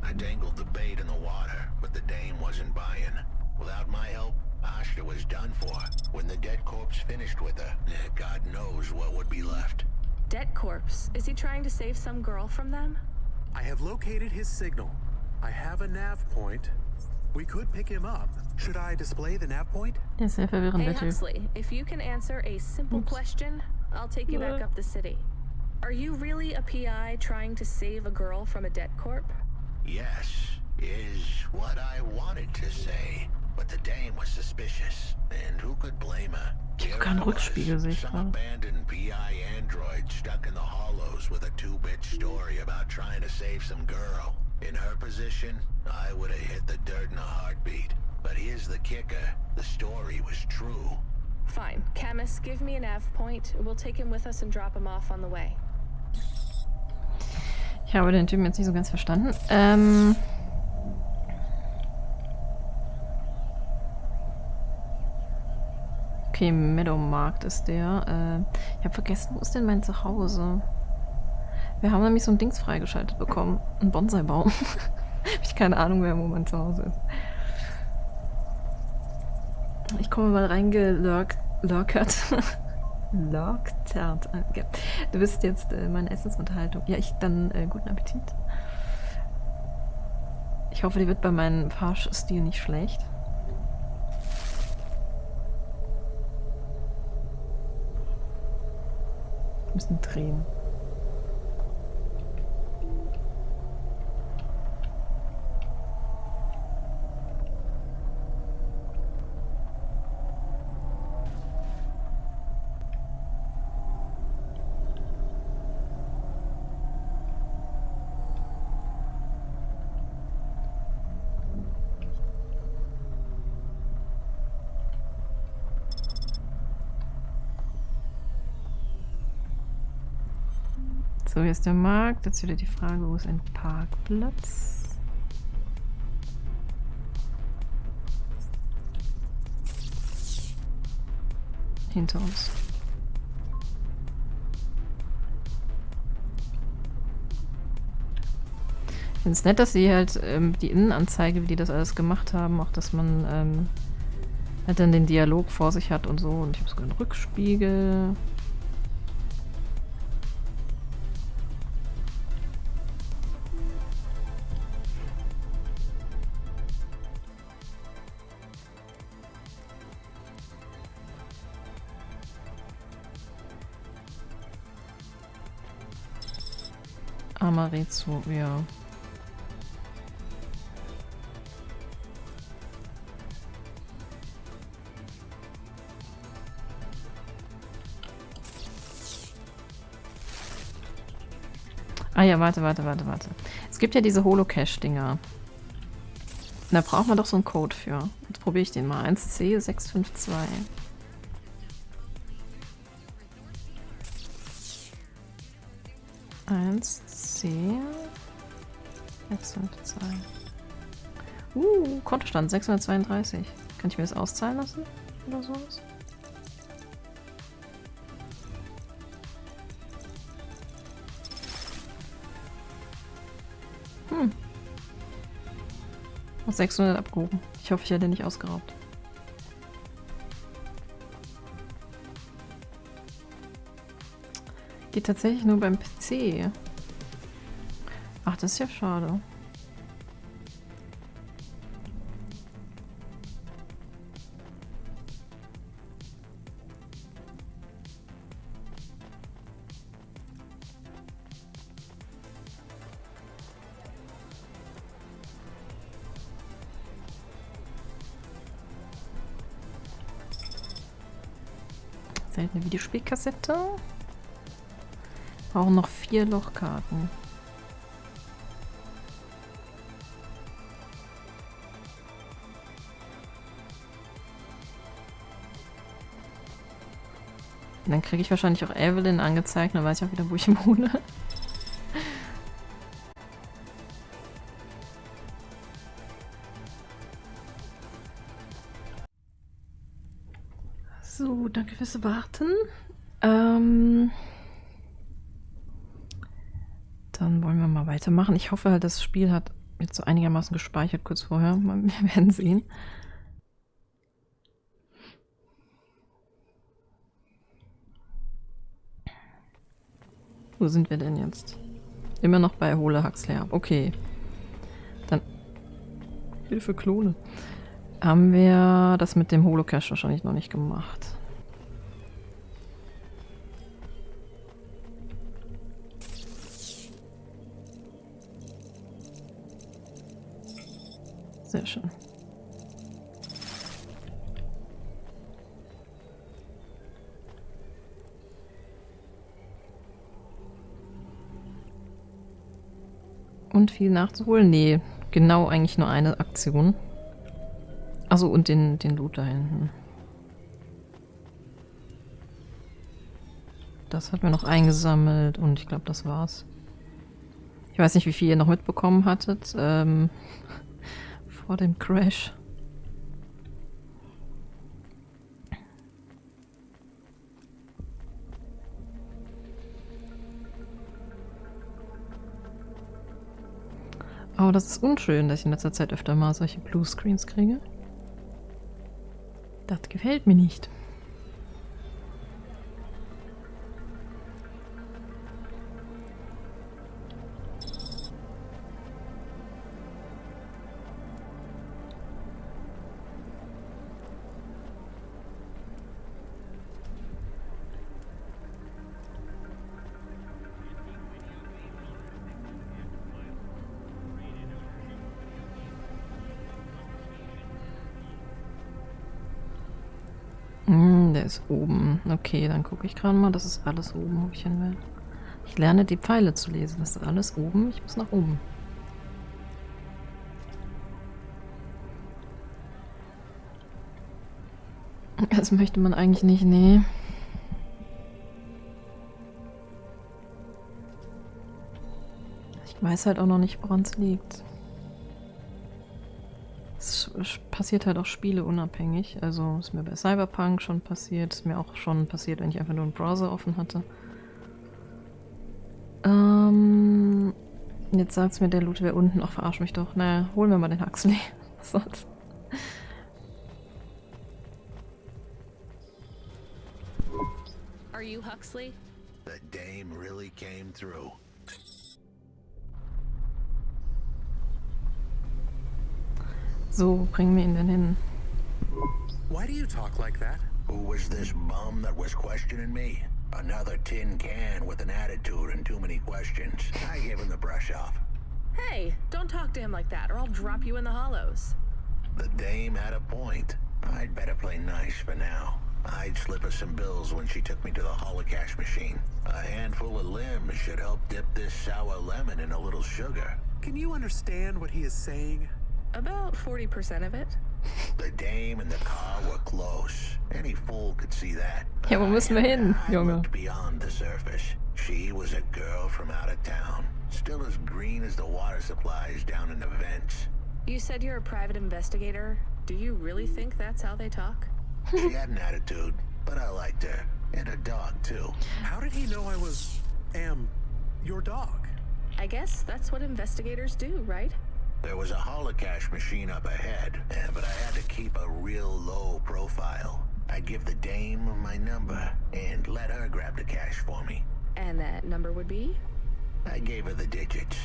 I dangled the bait in the water, but the dame wasn't buying. Without my help, Asta was done for. When the dead corpse finished with her, God knows what would be left. Dead corpse? Is he trying to save some girl from them? I have located his signal. I have a nav point. We could pick him up. Should I display the nav point? Der ist sehr verwirrend, Hey der Typ. Huxley, if you can answer a simple question, I'll take you back up the city. Are you really a PI trying to save a girl from a dead corpse? Yes, is what I wanted to say. But the dame was suspicious, and who could blame her? Ich habe keinen Rückspiegel, sehe ich Some gerade. abandoned PI android stuck in the hollows with a two-bit story about trying to save some girl. In her position, I would have hit the dirt in a heartbeat. But here's the kicker. The story was true. Fine. Camus, give me a nav point. We'll take him with us and drop him off on the way. Ich habe den Typen jetzt nicht so ganz verstanden. Okay, Meadowmarkt ist der. Ich habe vergessen, wo ist denn mein Zuhause? Wir haben nämlich so ein Dings freigeschaltet bekommen. Ein Bonsai-Baum. Habe ich keine Ahnung mehr, wo mein Zuhause ist. Ich komme mal reingelurkert. Okay. Du bist jetzt meine Essensunterhaltung. Ja, dann guten Appetit. Ich hoffe, die wird bei meinem Fahrstil nicht schlecht. Wir müssen drehen. So, hier ist der Markt. Jetzt wieder die Frage, wo ist ein Parkplatz? Hinter uns. Ich finde es nett, dass sie halt die Innenanzeige, wie die das alles gemacht haben, auch dass man halt dann den Dialog vor sich hat und so. Und ich habe sogar einen Rückspiegel. Amaretto, ja. Ah ja, warte. Es gibt ja diese Holocache-Dinger. Da braucht man doch so einen Code für. Jetzt probiere ich den mal. 1C652. C 652. Kontostand 632. Kann ich mir das auszahlen lassen? Oder sowas? Auf 600 abgehoben. Ich hoffe, ich hätte nicht ausgeraubt. Geht tatsächlich nur beim PC. Ach, das ist ja schade. Seltene Videospielkassette. Brauchen noch 4 Lochkarten. Und dann kriege ich wahrscheinlich auch Evelyn angezeigt, dann weiß ich auch wieder, wo ich wohne. So, danke fürs Warten. Dann wollen wir mal weitermachen. Ich hoffe halt, das Spiel hat jetzt so einigermaßen gespeichert kurz vorher. Wir werden sehen. Wo sind wir denn jetzt? Immer noch bei Hole Huxley ab. Okay. Dann. Hilfe, Klone. Haben wir das mit dem Holocache wahrscheinlich noch nicht gemacht. Sehr schön. Und viel nachzuholen? Nee, genau eigentlich nur eine Aktion. Achso, und den Loot da hinten. Das hat mir noch eingesammelt und ich glaube, das war's. Ich weiß nicht, wie viel ihr noch mitbekommen hattet vor dem Crash. Oh, das ist unschön, dass ich in letzter Zeit öfter mal solche Bluescreens kriege. Das gefällt mir nicht. Der ist oben. Okay, dann gucke ich gerade mal. Das ist alles oben, wo ich hin will. Ich lerne die Pfeile zu lesen. Das ist alles oben. Ich muss nach oben. Das möchte man eigentlich nicht, nee. Ich weiß halt auch noch nicht, woran es liegt. Es passiert halt auch spieleunabhängig. Also ist mir bei Cyberpunk schon passiert. Ist mir auch schon passiert, wenn ich einfach nur einen Browser offen hatte. Jetzt sagt's mir, der Loot wäre unten. Ach, verarsch mich doch. Naja, holen wir mal den Huxley. Was sonst? Are you Huxley? The dame really came through. So, bringen wir ihn denn hin? Why do you talk like that? Who was this bum that was questioning me? Another tin can with an attitude and too many questions. I gave him the brush off. Hey, don't talk to him like that or I'll drop you in the hollows. The dame had a point. I'd better play nice for now. I'd slip her some bills when she took me to the holocaust machine. A handful of limbs should help dip this sour lemon in a little sugar. Can you understand what he is saying? About 40% of it. The dame and the car were close. Any fool could see that. Ja, wo müssen wir hin, I Junge? looked beyond the surface. She was a girl from out of town, still as green as the water supplies down in the vents. You said you're a private investigator. Do you really think that's how they talk? She had an attitude, but I liked her. And her dog, too. How did he know I am your dog? I guess that's what investigators do, right? There was a holocaust machine up ahead, but I had to keep a real low profile. I'd give the dame my number and let her grab the cash for me. And that number would be? I gave her the digits.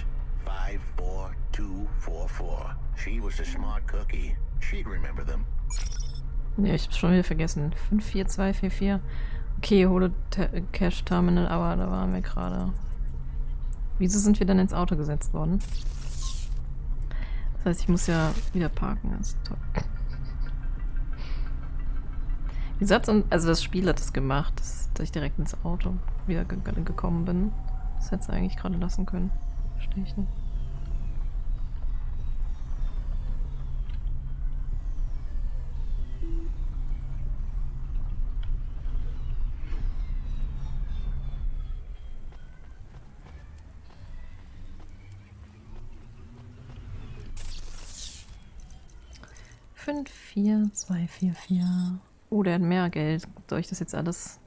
54244. She was a smart cookie. She'd remember them. Ne, ich hab's schon wieder vergessen. 54244. Okay, hole Cash Terminal, aber da waren wir gerade. Wieso sind wir dann ins Auto gesetzt worden? Das heißt, ich muss ja wieder parken. Das ist toll. Wieso hat's, also das Spiel hat es gemacht, dass ich direkt ins Auto wieder gekommen bin. Das hätte es eigentlich gerade lassen können. Verstehe ich nicht. Fünf, 4, 2, 4, 4. Oh, der hat mehr Geld. Soll ich das jetzt alles...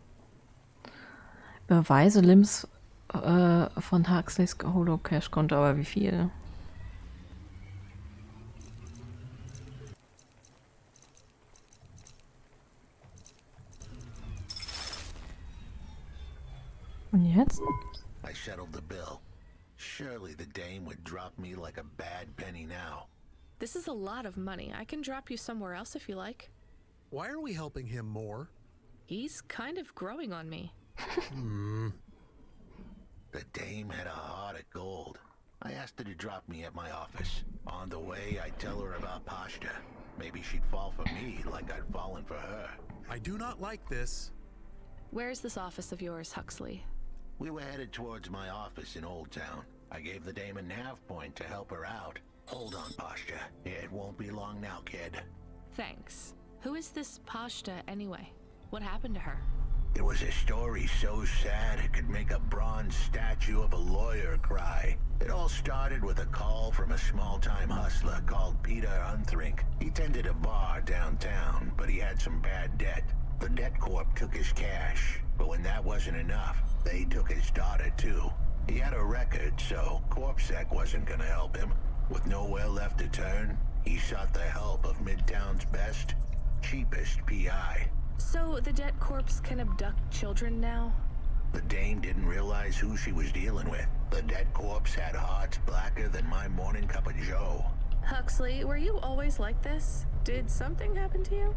Überweise Limbs von Huxleys Holo-Cash-Konto, aber wie viel? Und jetzt? I settled the bill. Surely the dame would drop me like a bad penny now. This is a lot of money. I can drop you somewhere else if you like. Why are we helping him more? He's kind of growing on me. The dame had a heart of gold. I asked her to drop me at my office. On the way, I'd tell her about Pashta. Maybe she'd fall for me like I'd fallen for her. I do not like this. Where's this office of yours, Huxley? We were headed towards my office in Old Town. I gave the dame a nav point to help her out. Hold on, Pashta. It won't be long now, kid. Thanks. Who is this Pashta anyway? What happened to her? It was a story so sad it could make a bronze statue of a lawyer cry. It all started with a call from a small-time hustler called Peter Unthrink. He tended a bar downtown, but he had some bad debt. The debt corp took his cash, but when that wasn't enough, they took his daughter too. He had a record, so CorpSec wasn't gonna help him. With nowhere left to turn, he sought the help of Midtown's best, cheapest PI. So the debt corpse can abduct children now? The dame didn't realize who she was dealing with. The dead corpse had hearts blacker than my morning cup of joe. Huxley, were you always like this? Did something happen to you?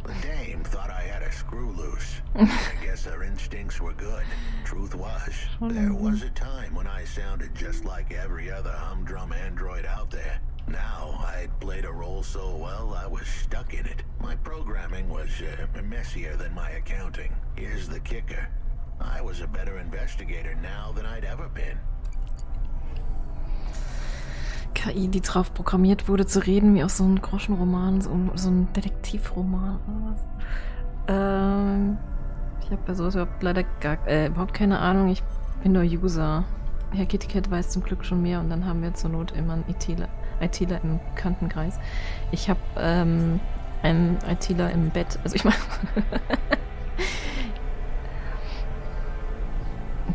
The dame thought I had a screw loose. I guess her instincts were good. Truth was, there was a time when I sounded just like every other humdrum android out there. Now, I'd played a role so well, I was stuck in it. My programming was messier than my accounting. Here's the kicker. I was a better investigator now than I'd ever been. KI, die drauf programmiert wurde zu reden, wie aus so einem Groschenroman, so ein Detektivroman oder was. Ich habe bei sowas leider überhaupt keine Ahnung. Ich bin nur User. Herr KittyCat weiß zum Glück schon mehr und dann haben wir zur Not immer einen ITler im Bekanntenkreis. Ich habe einen ITler im Bett. Also ich meine...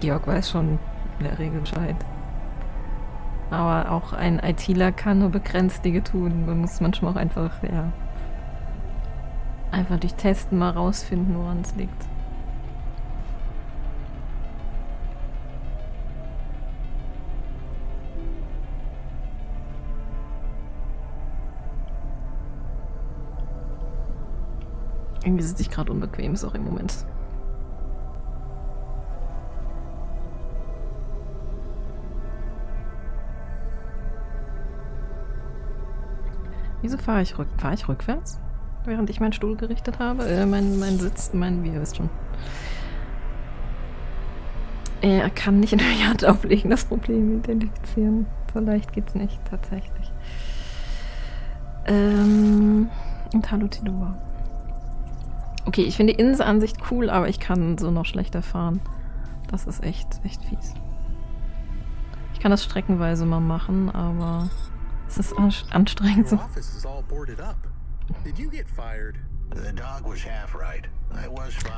Georg weiß schon in der Regel Bescheid. Aber auch ein ITler kann nur begrenzt Dinge tun. Man muss manchmal auch einfach, ja, einfach durch Testen mal rausfinden, woran es liegt. Irgendwie sitze ich gerade unbequem, ist auch im Moment. Wieso fahre ich rückwärts? Während ich meinen Stuhl gerichtet habe? Mein Sitz, wie ihr wisst schon. Er kann nicht in der Hand auflegen, das Problem identifizieren. So leicht geht's nicht, tatsächlich. Und hallo Tidora. Okay, ich finde die Innenansicht cool, aber ich kann so noch schlechter fahren. Das ist echt fies. Ich kann das streckenweise mal machen, aber es ist anstrengend so.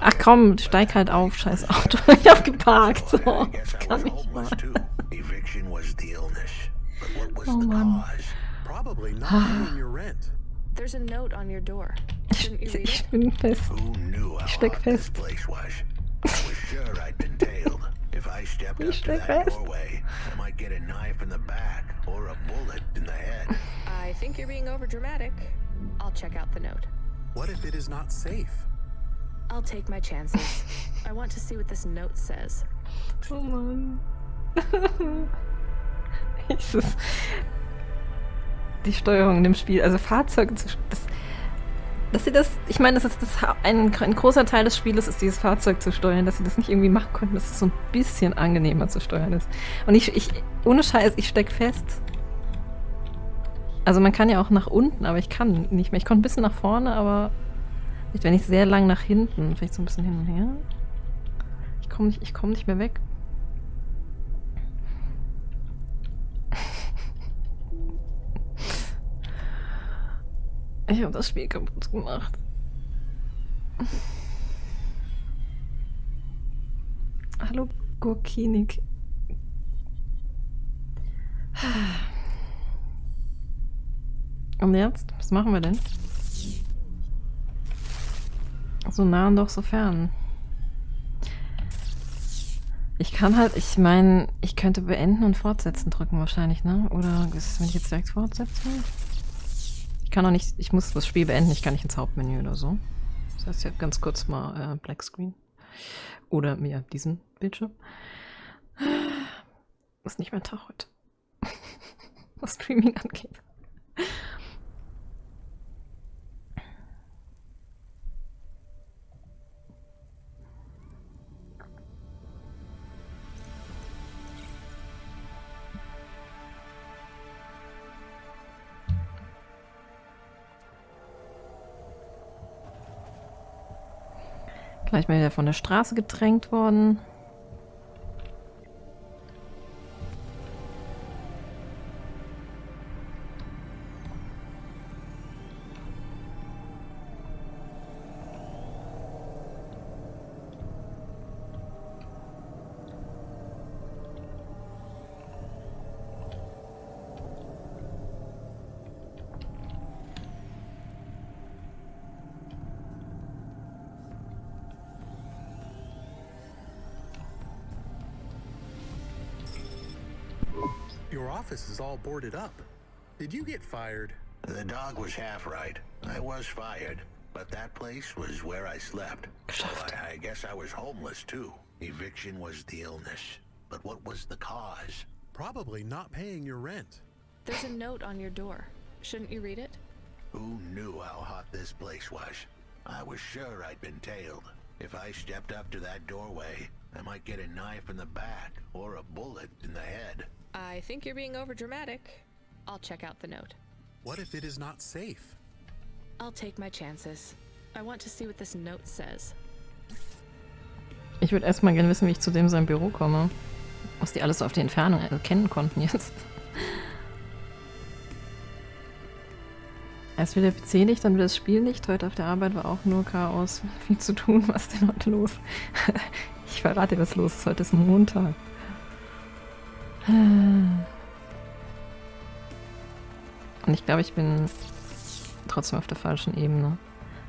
Ach komm, steig halt auf, scheiß Auto. Ich hab geparkt. So, das kann ich mal. Oh Mann. There's a note on your door. Ich bin fest. Ich steck fest. Ich steck fest. knife in the back or a bullet in the head. I think you're being overdramatic. I'll check out the note. What if it is not safe? I'll take my chances. I want to see what this note says. Oh Mann. Jesus. Die Steuerung in dem Spiel, also Fahrzeuge zu... Dass sie das... Ich meine, ein großer Teil des Spieles ist, dieses Fahrzeug zu steuern, dass sie das nicht irgendwie machen konnten, dass es so ein bisschen angenehmer zu steuern ist. Und ich ohne Scheiß, ich steck fest. Also man kann ja auch nach unten, aber ich kann nicht mehr. Ich konnte ein bisschen nach vorne, aber nicht, wenn ich sehr lang nach hinten. Vielleicht so ein bisschen hin und her. Ich komm nicht mehr weg. Ich habe das Spiel kaputt gemacht. Hallo, Gurkinik. Und jetzt? Was machen wir denn? So nah und doch so fern. Ich kann halt, ich meine, ich könnte beenden und fortsetzen drücken wahrscheinlich, ne? Oder ist, wenn ich jetzt direkt fortsetze? Ich kann auch nicht, ich muss das Spiel beenden, ich kann nicht ins Hauptmenü oder so. Das heißt, ich habe ganz kurz mal Black Screen. Oder mir diesen Bildschirm. Ist nicht mein Tag heute. Was Streaming angeht. Gleich mal wieder von der Straße gedrängt worden. Your office is all boarded up. Did you get fired? The dog was half right. I was fired, but that place was where I slept. So I guess I was homeless too. Eviction was the illness. But what was the cause? Probably not paying your rent. There's a note on your door. Shouldn't you read it? Who knew how hot this place was? I was sure I'd been tailed. If I stepped up to that doorway, I might get a knife in the back or a bullet in the head. I think you're being overdramatic. I'll check out the note. What if it is not safe? I'll take my chances. I want to see what this note says. Ich würde erstmal gerne wissen, wie ich zu dem sein Büro komme. Was die alles so auf die Entfernung erkennen konnten jetzt. Erst wieder der PC nicht, dann wieder das Spiel nicht. Heute auf der Arbeit war auch nur Chaos. Viel zu tun. Was ist denn heute los? Ich verrate dir, was los ist. Heute ist Montag. Und ich glaube, ich bin trotzdem auf der falschen Ebene.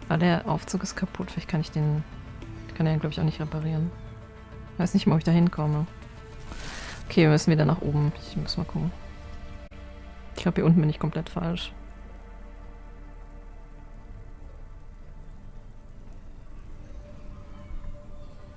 Weil der Aufzug ist kaputt. Vielleicht kann ich den... Kann er, glaube ich, auch nicht reparieren. Ich weiß nicht mal, ob ich da hinkomme. Okay, wir müssen wieder nach oben. Ich muss mal gucken. Ich glaube, hier unten bin ich komplett falsch.